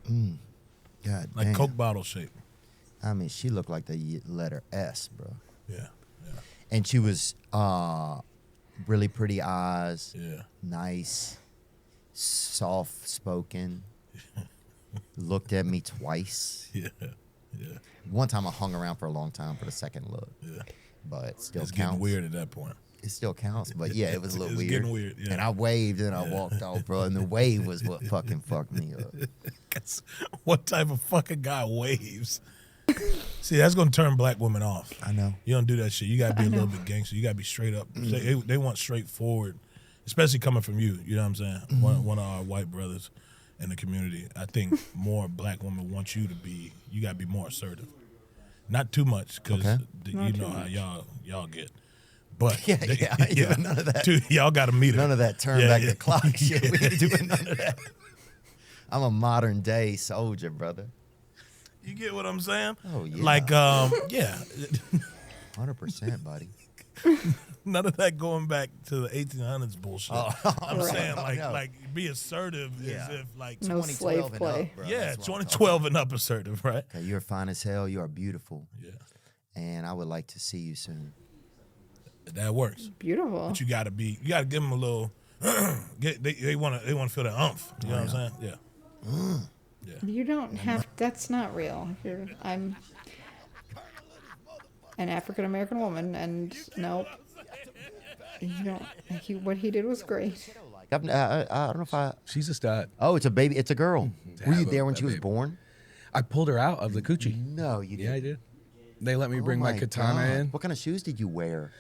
God like damn. Coke bottle shape. I mean, she looked like the letter S, bro. Yeah. And she was really pretty eyes. Yeah. Nice, soft spoken. Looked at me twice. Yeah. One time I hung around for a long time for the second look. Yeah. But it still It's counts. getting weird at that point. It still counts, but yeah, it was a little weird. Getting weird, yeah. And I waved and I walked off, bro. And the wave was what fucking fucked me up. What type of fucking guy waves? See, that's gonna turn black women off. I know. You don't do that shit. You gotta be a little bit gangster. You gotta be straight up. They want straightforward, especially coming from you. You know what I'm saying? One of our white brothers in the community. I think more black women want you to be. You gotta be more assertive. Not too much, because you know how y'all get. But yeah, none of that. Dude, y'all got to meet her. None of that turn back the clock shit. We ain't doing none of that. I'm a modern day soldier, brother. You get what I'm saying? Oh yeah. Like yeah. 100%, buddy. None of that going back to the 1800s bullshit. I'm right. saying like No. like be assertive as if like No 2012 slave and play. up, bro. yeah, That's what I'm 2012 and up assertive, right? Okay, you're fine as hell. You are beautiful. Yeah. And I would like to see you soon. That works. Beautiful. But you gotta give them a little. they want to feel that umph. You know what I'm saying? Yeah. You don't have. That's not real. I'm an African American woman, and nope. You don't. What he did was great. I don't know if I. She's a stud. Oh, it's a baby. It's a girl. Were you have there when that she was baby. born? I pulled her out of the coochie. No, you didn't. Yeah, I did. They let me bring Oh my katana God. in. What kind of shoes did you wear?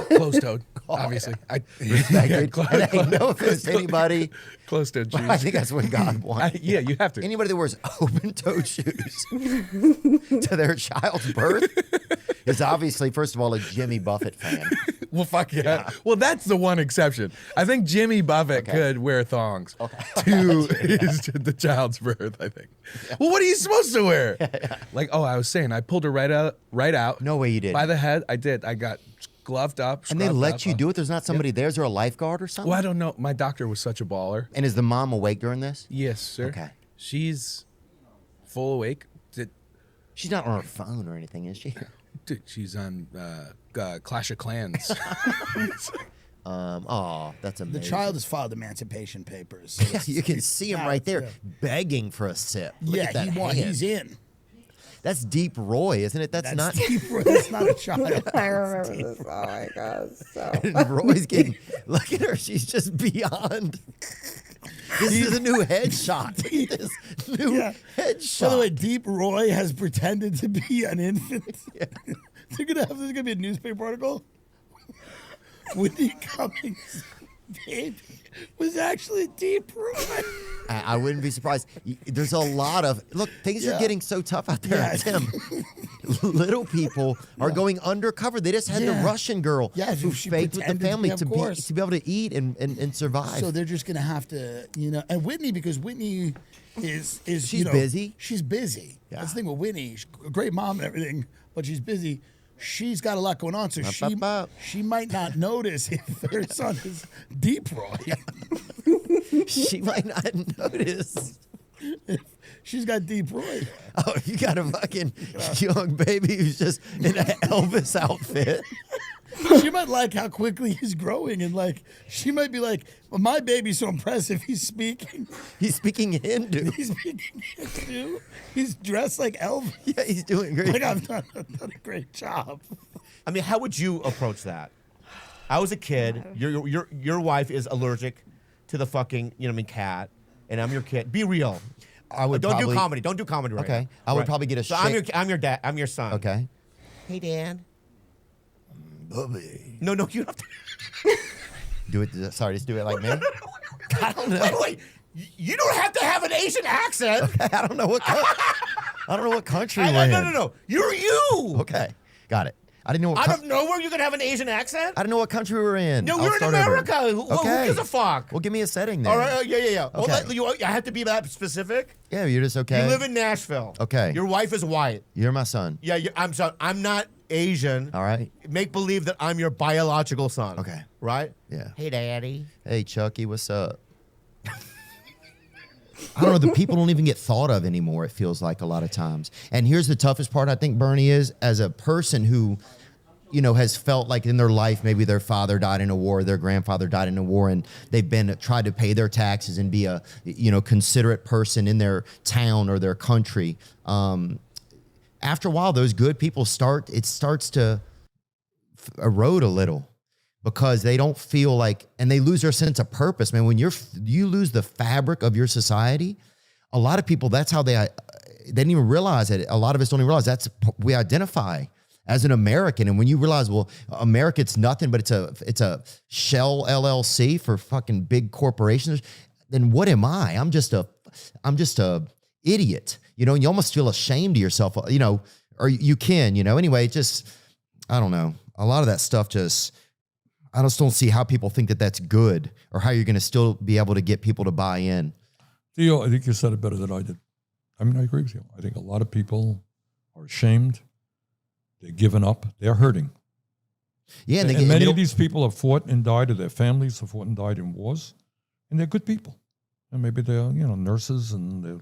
Closed-toed, obviously. Respected. And hey, no offense to anybody. Closed-toed But shoes. I think that's what God wants. Yeah, you have to. Anybody that wears open-toed shoes to their child's birth is obviously, first of all, a Jimmy Buffett fan. Well, fuck yeah. Well, that's the one exception. I think Jimmy Buffett could wear thongs to the child's birth, I think. Well, what are you supposed to wear? Like, I was saying, I pulled her right out. No way you did. By the head, I did. I got gloved up. And they scrubbed let up. you do it? There's not somebody there? Is there a lifeguard or something? Well, I don't know. My doctor was such a baller. And is the mom awake during this? Yes, sir. Okay. She's full awake. She's not on her phone or anything, is she? Dude, she's on Clash of Clans. Oh, that's amazing. The child has filed emancipation papers. Yeah, you can see him right there begging for a sip. Look at that hand. He's in. That's Deep Roy, isn't it? That's not Deep Roy. That's not a child. I remember this. Oh my god. So And Roy's getting. Look at her. She's just beyond. This is a new headshot. Look at this new headshot. By the way, Deep Roy has pretended to be an infant. There's gonna be a newspaper article. Whitney Cummings' baby was actually Deep Roy. I wouldn't be surprised. There's a lot of things are getting so tough out there, Tim. Little people are going undercover. They just had the Russian girl who she faked with the pretended family to be, able to eat and survive. So they're just gonna have to, and Whitney, because Whitney is she's busy. She's busy. That's the thing with Whitney. She's a great mom and everything, but she's busy. She's got a lot going on, so she might not notice if her son is Deep Roy. She might not notice. She's got Deep Roy. Oh, you got a fucking young baby who's just in an Elvis outfit. She might like how quickly he's growing, and she might be like, well, my baby's so impressive. He's speaking Hindu. He's speaking Hindu. He's dressed like Elvis. Yeah, he's doing great. Like I've done a great job. I mean, how would you approach that? I was a kid. Your wife is allergic to the fucking cat, and I'm your kid. Be real. I would don't probably, do comedy. Don't do comedy right now. Okay, I would probably get a. So I'm your dad. I'm your son. Okay. Hey, Dad. Bubby. No, you don't have to. Do it. Sorry, just do it like me. I don't know. Wait. You don't have to have an Asian accent. Okay, I don't know what. I don't know what country we're in. No. You're you. Okay, got it. I didn't know. Out of nowhere, you're gonna have an Asian accent. I didn't know what country we were in. No, we're in America. Who gives a fuck? Well, give me a setting there. All right. Yeah. Okay. Well, I have to be that specific. Yeah, you're just okay. You live in Nashville. Okay. Your wife is white. You're my son. Yeah, I'm sorry. I'm not Asian. All right. Make believe that I'm your biological son. Okay. Right? Yeah. Hey, Daddy. Hey, Chucky, what's up? I don't know. The people don't even get thought of anymore, it feels like a lot of times. And here's the toughest part, I think, Bernie, is as a person who, has felt like in their life, maybe their father died in a war, their grandfather died in a war, and they've tried to pay their taxes and be a, considerate person in their town or their country. After a while, those good people starts to erode a little because they don't feel like, and they lose their sense of purpose. Man, when you lose the fabric of your society, a lot of people, that's how they didn't even realize it. A lot of us don't even realize we identify as an American. And when you realize, well, America, it's nothing, but it's a shell LLC for fucking big corporations, then what am I? I'm just a idiot, and you almost feel ashamed of yourself, or you can, anyway, I don't know. A lot of that stuff I just don't see how people think that that's good or how you're going to still be able to get people to buy in. Theo, I think you said it better than I did. I mean, I agree with you. I think a lot of people are ashamed. They're giving up. They're hurting. Yeah, and many of these people have fought and died, or their families have fought and died in wars, and they're good people. And maybe they're, nurses and they're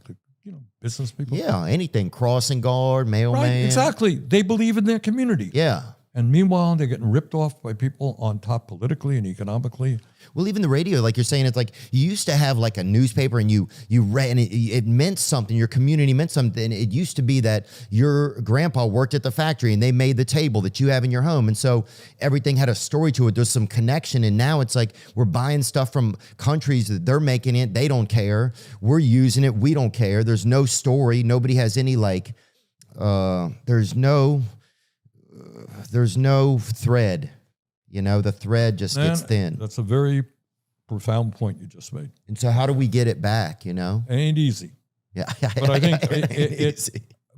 business people. Yeah, anything. Crossing guard, mailman. Right, exactly. They believe in their community. Yeah. And meanwhile, they're getting ripped off by people on top politically and economically. Well, even the radio, like you're saying, it's like you used to have like a newspaper and you read, and it meant something. Your community meant something. It used to be that your grandpa worked at the factory and they made the table that you have in your home. And so everything had a story to it. There's some connection. And now it's like we're buying stuff from countries that they're making it. They don't care. We're using it. We don't care. There's no story. Nobody has any there's no thread, the thread just gets thin. That's a very profound point you just made. And so how do we get it back, It ain't easy. Yeah. But I think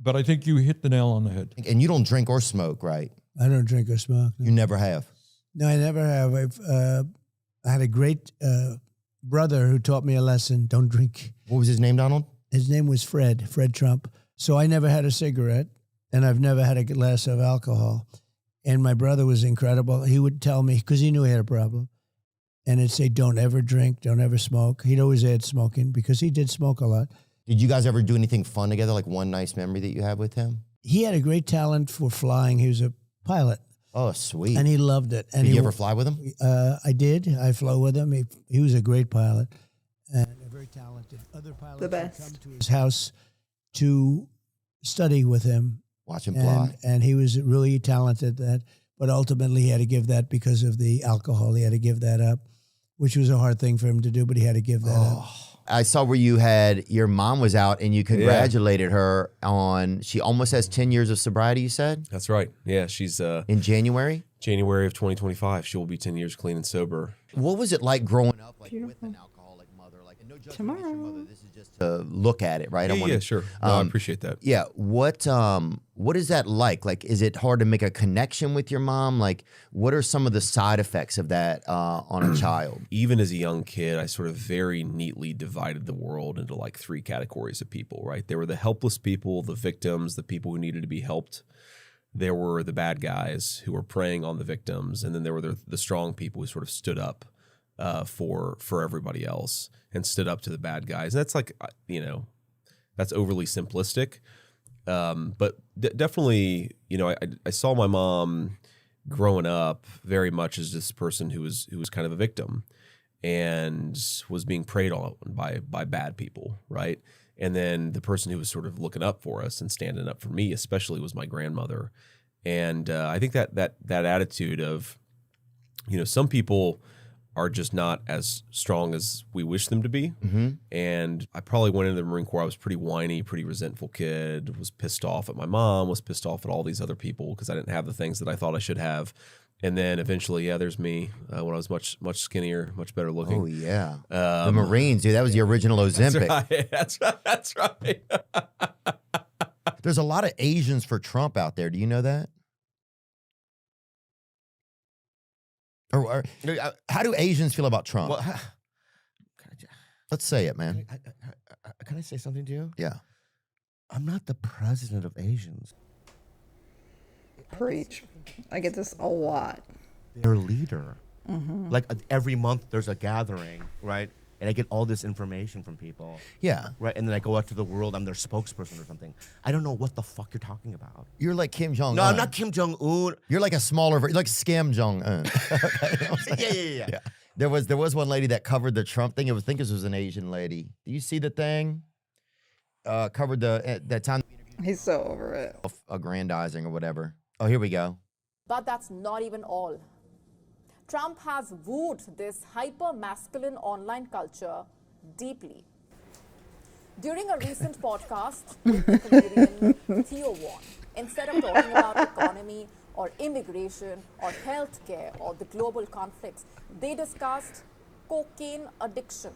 but I think you hit the nail on the head. And you don't drink or smoke, right? I don't drink or smoke. No. You never have? No, I never have. I had a great brother who taught me a lesson. Don't drink. What was his name, Donald? His name was Fred Trump. So I never had a cigarette, and I've never had a glass of alcohol. And my brother was incredible. He would tell me, because he knew he had a problem, and he'd say, don't ever drink, don't ever smoke. He'd always add smoking because he did smoke a lot. Did you guys ever do anything fun together, like one nice memory that you have with him? He had a great talent for flying. He was a pilot. Oh, sweet. And he loved it. And Did he, you ever fly with him? I did. I flew with him. He was a great pilot and very talented. Other pilots The would best. come to his house to study with him. Watch him fly. And he was really talented at that. But ultimately, he had to give that because of the alcohol. He had to give that up, which was a hard thing for him to do, but he had to give that up. I saw where you had your mom was out and you congratulated her on, she almost has 10 years of sobriety, you said? That's right. Yeah, she's in January? January of 2025. She will be 10 years clean and sober. What was it like growing up with Beautiful. an alcoholic mother? Like, and no judgment Tomorrow. against your mother. This is just to look at it, right? Yeah, I wanna, yeah, sure. No, I appreciate that. Yeah. What is that like? Like, is it hard to make a connection with your mom? Like, what are some of the side effects of that on a child? Even as a young kid, I sort of very neatly divided the world into like 3 categories of people, right? There were the helpless people, the victims, the people who needed to be helped. There were the bad guys who were preying on the victims. And then there were the strong people who sort of stood up for everybody else and stood up to the bad guys. And that's like, that's overly simplistic. But definitely, I saw my mom growing up very much as this person who was kind of a victim and was being preyed on by bad people, right? And then the person who was sort of looking up for us and standing up for me, especially, was my grandmother. And I think that attitude of, some people are just not as strong as we wish them to be. Mm-hmm. And I probably went into the Marine Corps. I was pretty whiny, pretty resentful kid, was pissed off at my mom, was pissed off at all these other people because I didn't have the things that I thought I should have. And then eventually, there's me when I was much skinnier, much better looking. Oh, yeah. The Marines, dude, that was the original Ozempic. That's right. That's right. There's a lot of Asians for Trump out there. Do you know that? Or how do Asians feel about Trump? Well, Let's say it, man. can I say something to you? Yeah. I'm not the president of Asians. Preach. I get this a lot. Their leader. Mhm. Like every month there's a gathering, right? And I get all this information from people. Yeah. Right. And then I go out to the world. I'm their spokesperson or something. I don't know what the fuck you're talking about. You're like Kim Jong-un. No, I'm not Kim Jong-un. You're like a smaller, you're like Scam Jong-un. Yeah. There was one lady that covered the Trump thing. I think this was an Asian lady. Do you see the thing? Covered that time. He's so over it. Aggrandizing or whatever. Oh, here we go. But that's not even all. Trump has wooed this hyper-masculine online culture deeply. During a recent podcast with the comedian Theo, instead of talking about economy or immigration or healthcare or the global conflicts, they discussed cocaine addiction.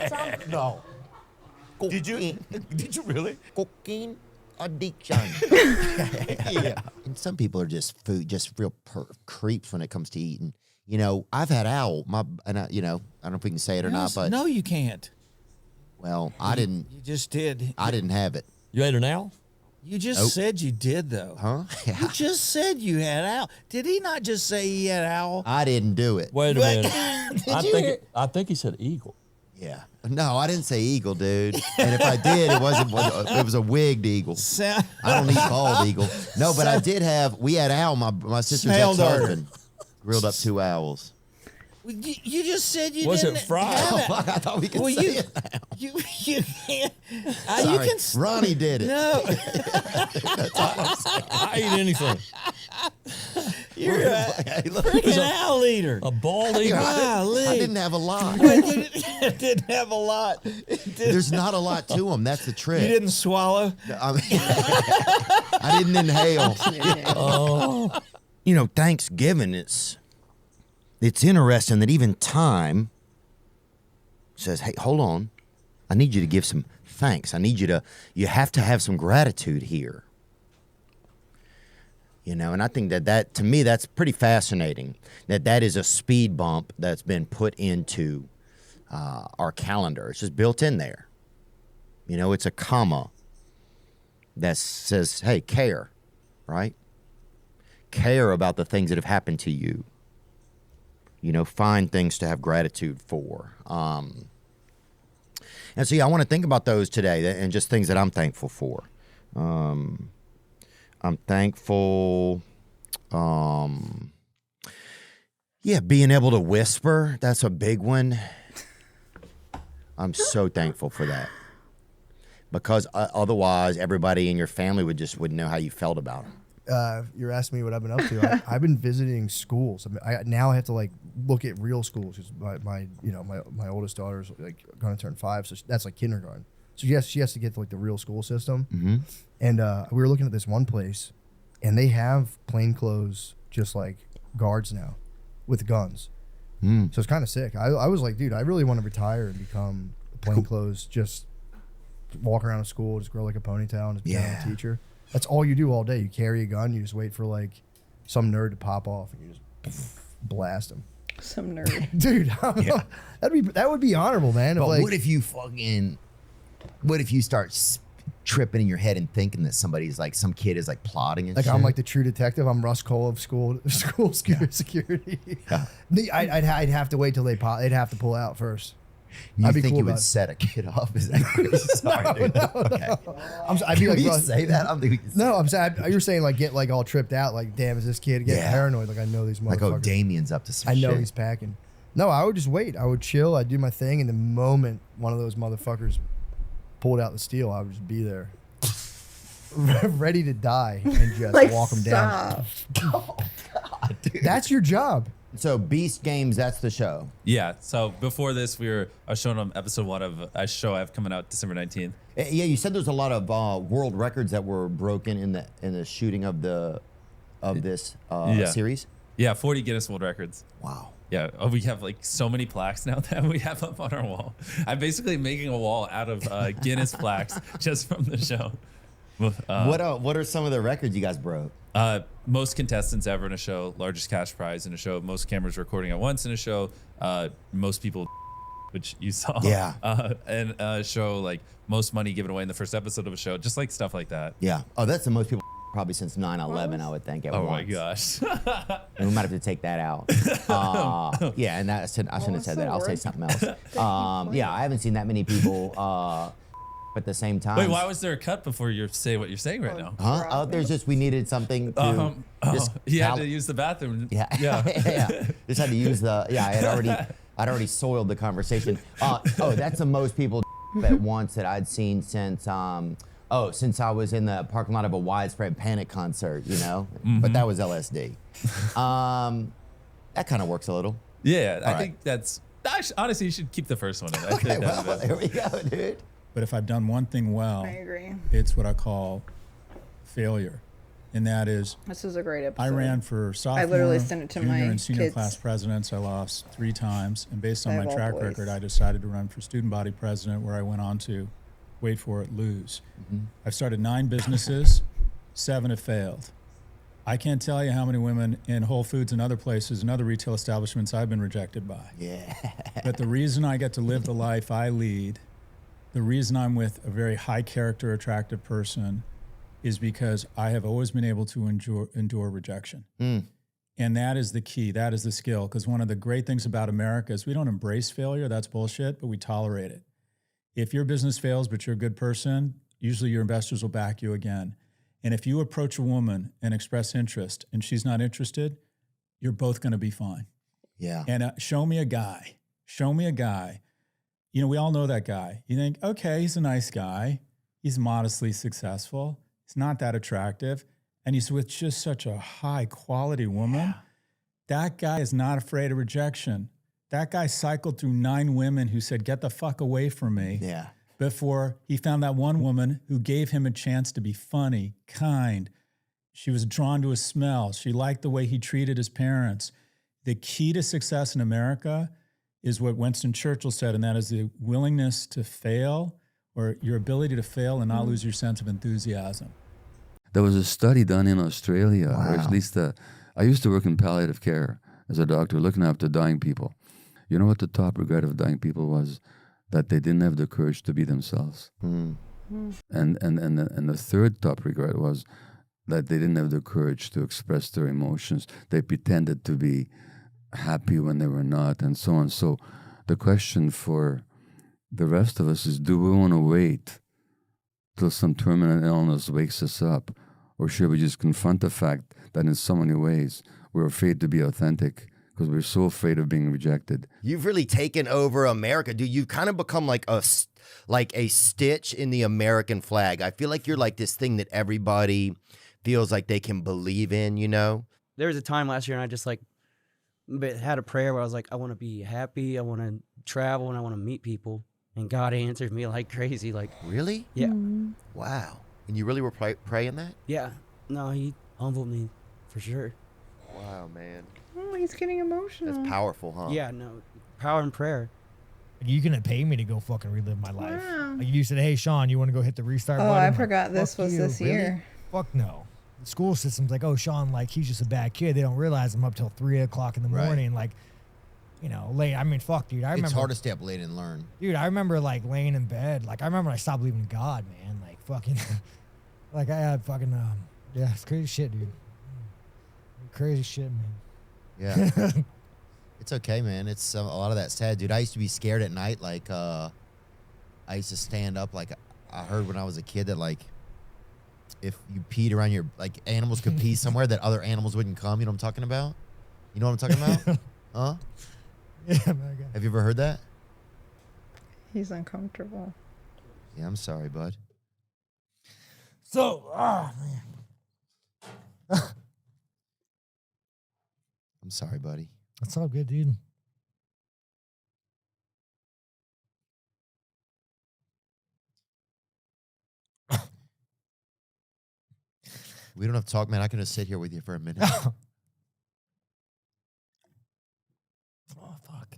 Trump, No. Did you really? Cocaine addiction. Yeah. And some people are just real creeps when it comes to eating. I've had owl. I don't know if we can say it or not, but No, you can't. well, I didn't. You just did. I didn't have it. You had an owl? You just Nope. said you did, though. Huh? You just said you had owl. Did he not just say he had owl? I didn't do it. Wait a minute. I think he said eagle. Yeah. No, I didn't say eagle, dude. And if I did, it was a wigged eagle. I don't eat bald eagle. No, but I did have. We had owl. My sister's Snail dart. ex-husband grilled up 2 owls. You just said you Was it didn't fried? have Oh, it. fuck, I thought we could Well, say you, it now. you can't. You Sorry, can. Ronnie did it. No. I eat anything. You're a Hey, look. freaking owl eater. A bald eagle. Golly. I didn't have a lot. You didn't have a lot. There's not a lot to them. That's the trick. You didn't swallow. I mean, I didn't inhale. Oh. Thanksgiving, it's interesting that even time says, hey, hold on. I need you to give some thanks. You have to have some gratitude here. And I think that to me, that's pretty fascinating, that is a speed bump that's been put into our calendar. It's just built in there. It's a comma that says, hey, care, right? care about the things that have happened to you. You know, find things to have gratitude for. And so, yeah, I want to think about those today and just things that I'm thankful for. I'm thankful, being able to whisper. That's a big one. I'm so thankful for that. Because otherwise, everybody in your family wouldn't know how you felt about them. You're asking me what I've been up to. I've been visiting schools. Now I have to like look at real schools. Cause my oldest daughter's like going to turn 5, so that's like kindergarten. So yes, she has to get to like the real school system. Mm-hmm. And we were looking at this one place, and they have plainclothes just like guards now, with guns. Mm. So it's kind of sick. I was like, dude, I really want to retire and become a plainclothes, just walk around a school, just grow like a ponytail, and just become a teacher. That's all you do all day. You carry a gun. You just wait for like some nerd to pop off, and you just blast him. Some nerd, dude. That would be honorable, man. But like, what if you start tripping in your head and thinking that somebody's like, some kid is like plotting and like shit? I'm like the true detective. I'm Russ Cole of school security. Yeah. I'd have to wait till they pop. They'd have to pull out first. You I'd be think cool you would about it. set a kid off? Is that crazy? Sorry, dude. Okay. I'd be Can like, you Russ, say that? I don't think we can say No, I'm saying you're saying like get like all tripped out. Like, damn, is this kid getting paranoid? Like, I know these motherfuckers. Like, oh, Damien's up to some I know shit. he's packing. No, I would just wait. I would chill. I'd do my thing, and the moment one of those motherfuckers pulled out the steel, I would just be there, ready to die, and just Like, walk them down. Oh, God, dude. That's your job. So Beast Games, that's the show. Yeah. So before this, I was showing them episode 1 of a show I have coming out December 19th. Yeah, you said there's a lot of world records that were broken in the shooting of this series. Yeah, 40 Guinness World Records. Wow. Yeah, we have like so many plaques now that we have up on our wall. I'm basically making a wall out of Guinness plaques just from the show. What are some of the records you guys broke? Most contestants ever in a show, largest cash prize in a show, most cameras recording at once in a show, most people, which you saw. Yeah. And a show like most money given away in the first episode of a show, just like stuff like that. Yeah. Oh, that's the most people probably since 9/11, I would think. Oh my gosh. And we might have to take that out. Yeah, and I shouldn't have said that. I'll say something else. Yeah, I haven't seen that many people. At the same time. Wait, why was there a cut before you say what you're saying right now? Huh? Oh, there's just, we needed something to. He had to use the bathroom. Yeah. Yeah. Just had to use I'd already soiled the conversation. That's the most people at once that I'd seen since since I was in the parking lot of a Widespread Panic concert, you know? Mm-hmm. But that was LSD. That kind of works a little. Yeah, All I right. think that's, honestly, you should keep the first one in. Okay, well, there we go, dude. But if I've done one thing well, I agree. it's what I call failure. And that is, This is a great episode. I ran for sophomore, literally sent it to junior, my and senior kids. class presidents. I lost 3 times. And based I on have my all track boys. record, I decided to run for student body president, where I went on to, wait for it, lose. I've started 9 businesses, 7 have failed. I can't tell you how many women in Whole Foods and other places and other retail establishments I've been rejected by. Yeah. But the reason I get to live the life I lead, the reason I'm with a very high character, attractive person, is because I have always been able to endure rejection. And that is the key. That is the skill. Because one of the great things about America is we don't embrace failure. That's bullshit, but we tolerate it. If your business fails, but you're a good person, usually your investors will back you again. And if you approach a woman and express interest and she's not interested, you're both going to be fine. Yeah. And show me a guy. You know, we all know that guy. You think, okay, he's a nice guy. He's modestly successful. He's not that attractive. And he's with just such a high quality woman. Yeah. That guy is not afraid of rejection. That guy cycled through 9 women who said, get the fuck away from me. Yeah. Before he found that one woman who gave him a chance to be funny, kind. She was drawn to his smell. She liked the way he treated his parents. The key to success in America is what Winston Churchill said, and that is the willingness to fail, or your ability to fail and not lose your sense of enthusiasm. There was a study done in Australia, or at least I used to work in palliative care as a doctor, looking after dying people. You know what the top regret of dying people was? That they didn't have the courage to be themselves. And the third top regret was that they didn't have the courage to express their emotions. They pretended to be happy when they were not, and so on. So the question for the rest of us is, do we want to wait till some terminal illness wakes us up, or should we just confront the fact that in so many ways we're afraid to be authentic because we're so afraid of being rejected? You've really taken over America, dude. You've kind of become like a stitch in the American flag. I feel like you're like this thing that everybody feels like they can believe in, you know? There was a time last year and I just like had a prayer where I was like, I want to be happy, I want to travel, and I want to meet people. And God answered me like crazy. Like, really? Yeah. Wow. And you really were praying that? Yeah. No, he humbled me for sure. Wow, man. Oh, he's getting emotional. That's powerful, huh? Yeah, no. Power in prayer. You couldn't pay me to go fucking relive my life. Wow. Like you said, hey, Sean, you want to go hit the restart Oh, button? I I'm forgot like, this "Fuck was you." this year. Fuck no. The school system's like, oh, Sean, like he's just a bad kid. They don't realize I'm up till 3 o'clock in the Right. morning. Like, you know, late. I mean, fuck, dude. I remember. It's hard to stay up late and learn. Dude, I remember like laying in bed. Like I remember I stopped believing in God, man. Like fucking, like I had fucking, yeah, it's crazy shit, dude. Crazy shit, man. Yeah. It's okay, man. It's a lot of that sad, dude. I used to be scared at night. Like, I used to stand up. Like, I heard when I was a kid that, like, if you peed around your, like, animals could pee somewhere that other animals wouldn't come. You know what I'm talking about? You know what I'm talking about? Huh? Yeah, man. Have you ever heard that? He's uncomfortable. Yeah, I'm sorry, bud. So, man. I'm sorry, buddy. That's all good, dude. We don't have to talk, man. I can just sit here with you for a minute. Oh, fuck.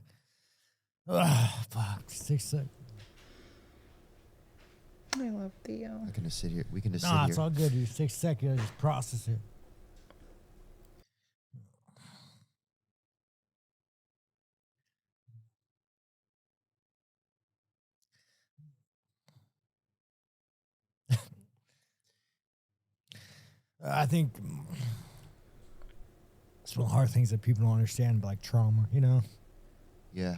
Fuck. 6 seconds. I love Theo. I can just sit here. We can just sit Nah, here. it's all good, dude. 6 seconds. Just process it. I think it's one of the hard things that people don't understand, like trauma, you know? Yeah.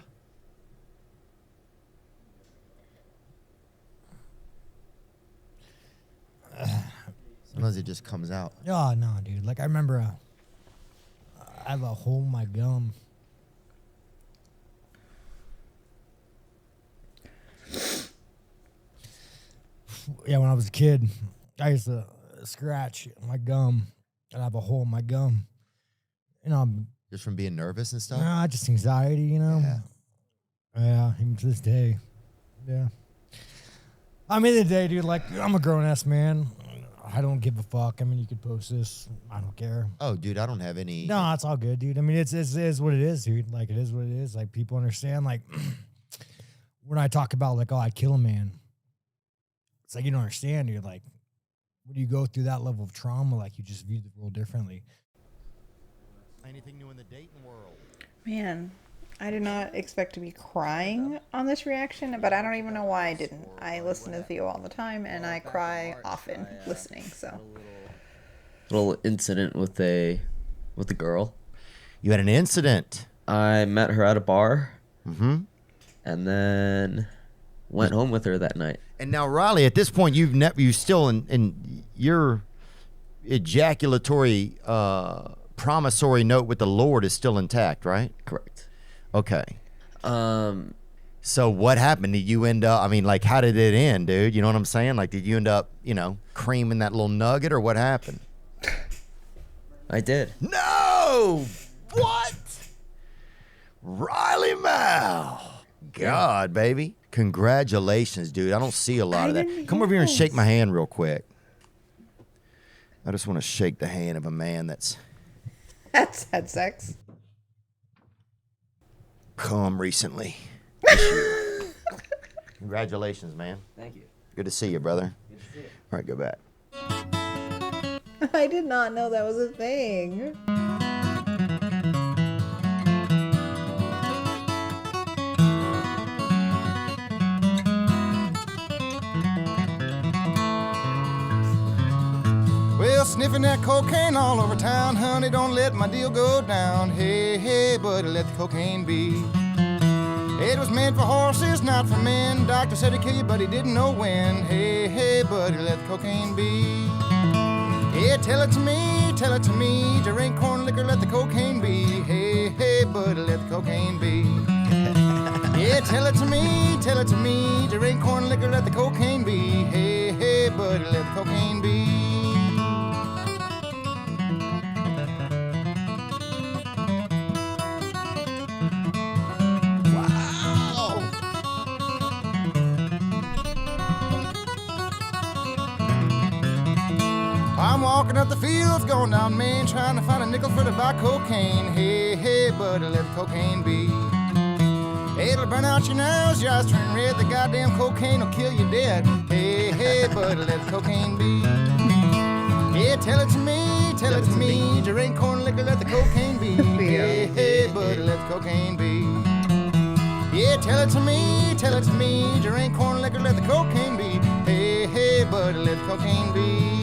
Sometimes it just comes out. Oh, no, dude. Like, I remember I have a hole in my gum. Yeah, when I was a kid, I used to scratch my gum and I have a hole in my gum. You know, Just from being nervous and stuff? nah, just anxiety, you know? Yeah, even to this day. Yeah. I mean, the day, dude, like, I'm a grown-ass man. I don't give a fuck. I mean, you could post this. I don't care. Oh, dude, I don't have any. No, it's all good, dude. I mean, it's what it is, dude. Like, it is what it is. Like, people understand. Like, when I talk about, like, oh, I'd kill a man, it's like, you don't understand, dude. Like, when you go through that level of trauma, like, you just view the world differently. Anything new in the dating world? Man, I did not expect to be crying on this reaction, but I don't even know why I didn't. I listen to Theo all the time, and I cry often listening, so. Little incident with a girl. You had an incident. I met her at a bar. Mm-hmm. And then went home with her that night. And now, Riley, at this point, you still in your ejaculatory promissory note with the Lord is still intact, right? Correct. Okay. So what happened? Did you end up? I mean, like, how did it end, dude? You know what I'm saying? Like, did you end up, creaming that little nugget, or what happened? I did. No! What? Riley Mal. God, baby. Congratulations, dude. I don't see a lot of that. Come over here and shake my hand real quick. I just want to shake the hand of a man that's had sex. come recently. Congratulations, man. Thank you. Good to see you, brother. Good to see you. All right, go back. I did not know that was a thing. Well, sniffing that cocaine all over town. Honey, don't let my deal go down. Hey, hey, buddy, let the cocaine be. It was meant for horses, not for men. Doctor said he'd kill you, but he didn't know when. Hey, hey, buddy, let the cocaine be. Yeah, tell it to me, tell it to me. Drink corn liquor, let the cocaine be. Hey, hey, buddy, let the cocaine be. Yeah, tell it to me, tell it to me. Drink corn liquor, let the cocaine be. Hey, hey, buddy, let the cocaine be. I'm walking up the fields, going down Main, trying to find a nickel for to buy cocaine. Hey, hey, buddy, let the cocaine be. It'll burn out your nose, your eyes turn red. The goddamn cocaine will kill you dead. Hey, hey, buddy, let the cocaine be. Yeah, tell it to me, tell it to me. Drink corn liquor, let the cocaine be. Hey, hey, buddy, let the cocaine be. Yeah, tell it to me, tell it to me. Drink corn liquor, let the cocaine be. Hey, hey, buddy, let the cocaine be.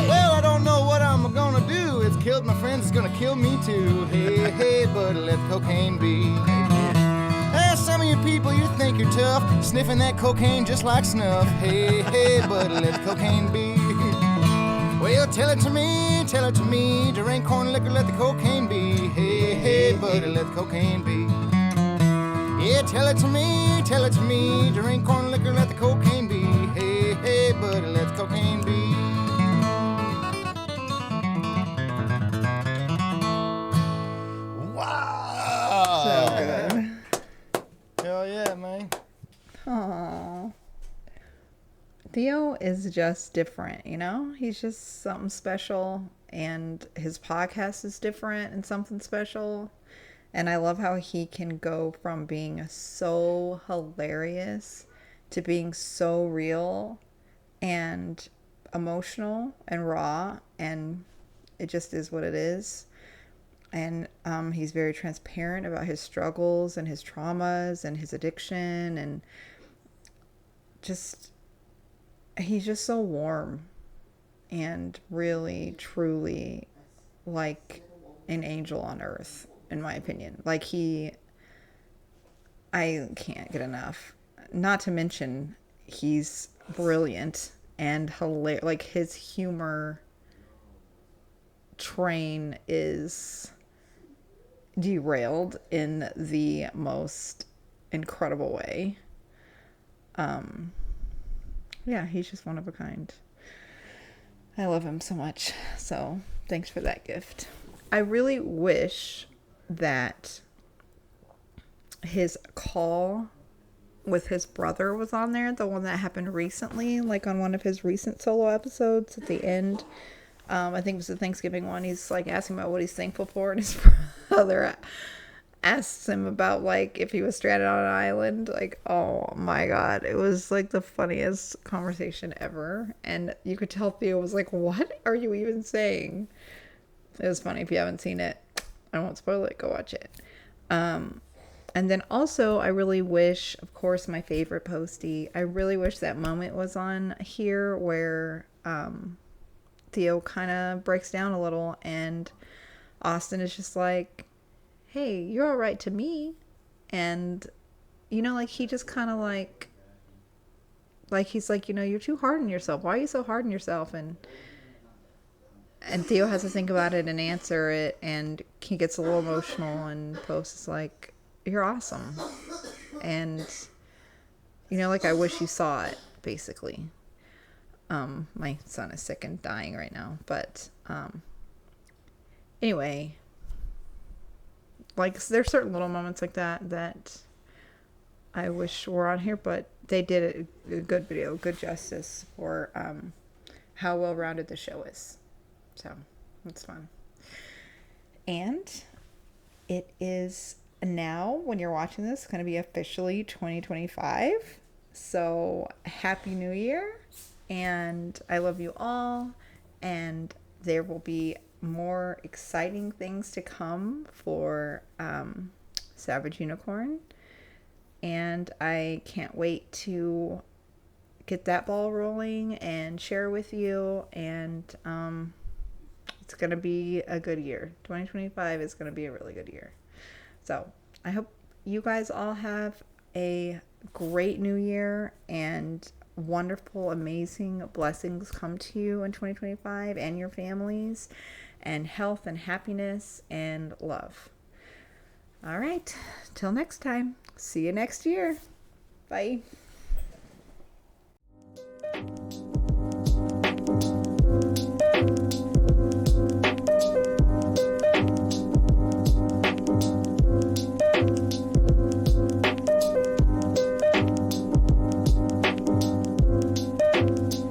Well, I don't know what I'm gonna do. It's killed my friends, it's gonna kill me too. Hey, hey, buddy, let the cocaine be. Hey, some of you people, you think you're tough, sniffing that cocaine just like snuff. Hey, hey, buddy, let the cocaine be. Well, tell it to me, tell it to me. Drink corn liquor, let the cocaine be. Hey, hey, buddy, let the cocaine be. Yeah, tell it to me, tell it to me. Drink corn liquor, let the cocaine be. Hey, hey, buddy, let the cocaine be. So good. Hell yeah, man. Aww. Theo is just different, you know? He's just something special, and his podcast is different and something special. And I love how he can go from being so hilarious to being so real and emotional and raw, and it just is what it is. And he's very transparent about his struggles and his traumas and his addiction, and just he's just so warm and really truly like an angel on earth, in my opinion. Like I can't get enough. Not to mention he's brilliant and hilarious. Like his humor train is derailed in the most incredible way. Yeah, he's just one of a kind. I love him so much. So thanks for that gift. I really wish that his call with his brother was on there, the one that happened recently, like on one of his recent solo episodes at the end. I think it was the Thanksgiving one. He's like asking about what he's thankful for, and his brother asks him about like if he was stranded on an island. Like, oh my god, it was like the funniest conversation ever, and you could tell Theo was like, what are you even saying? It was funny. If you haven't seen it, I won't spoil it, go watch it. And then also, I really wish, of course, my favorite postie, I really wish that moment was on here where Theo kind of breaks down a little, and Austin is just like, hey, you're all right to me. And, you know, like, he just kind of like he's like, you know, you're too hard on yourself. Why are you so hard on yourself? And Theo has to think about it and answer it, and he gets a little emotional, and Post is like, you're awesome. And, you know, like, I wish you saw it, basically. My son is sick and dying right now, but anyway, like, there's certain little moments like that I wish were on here, but they did a good video, good justice for how well-rounded the show is. So it's fun. And it is now, when you're watching this, going to be officially 2025. So happy new year, and I love you all, and there will be more exciting things to come for Savage Unicorn. And I can't wait to get that ball rolling and share with you. And it's going to be a good year. 2025 is going to be a really good year. So I hope you guys all have a great new year and wonderful, amazing blessings come to you in 2025 and your families, and health and happiness and love. All right. Till next time. See you next year. Bye.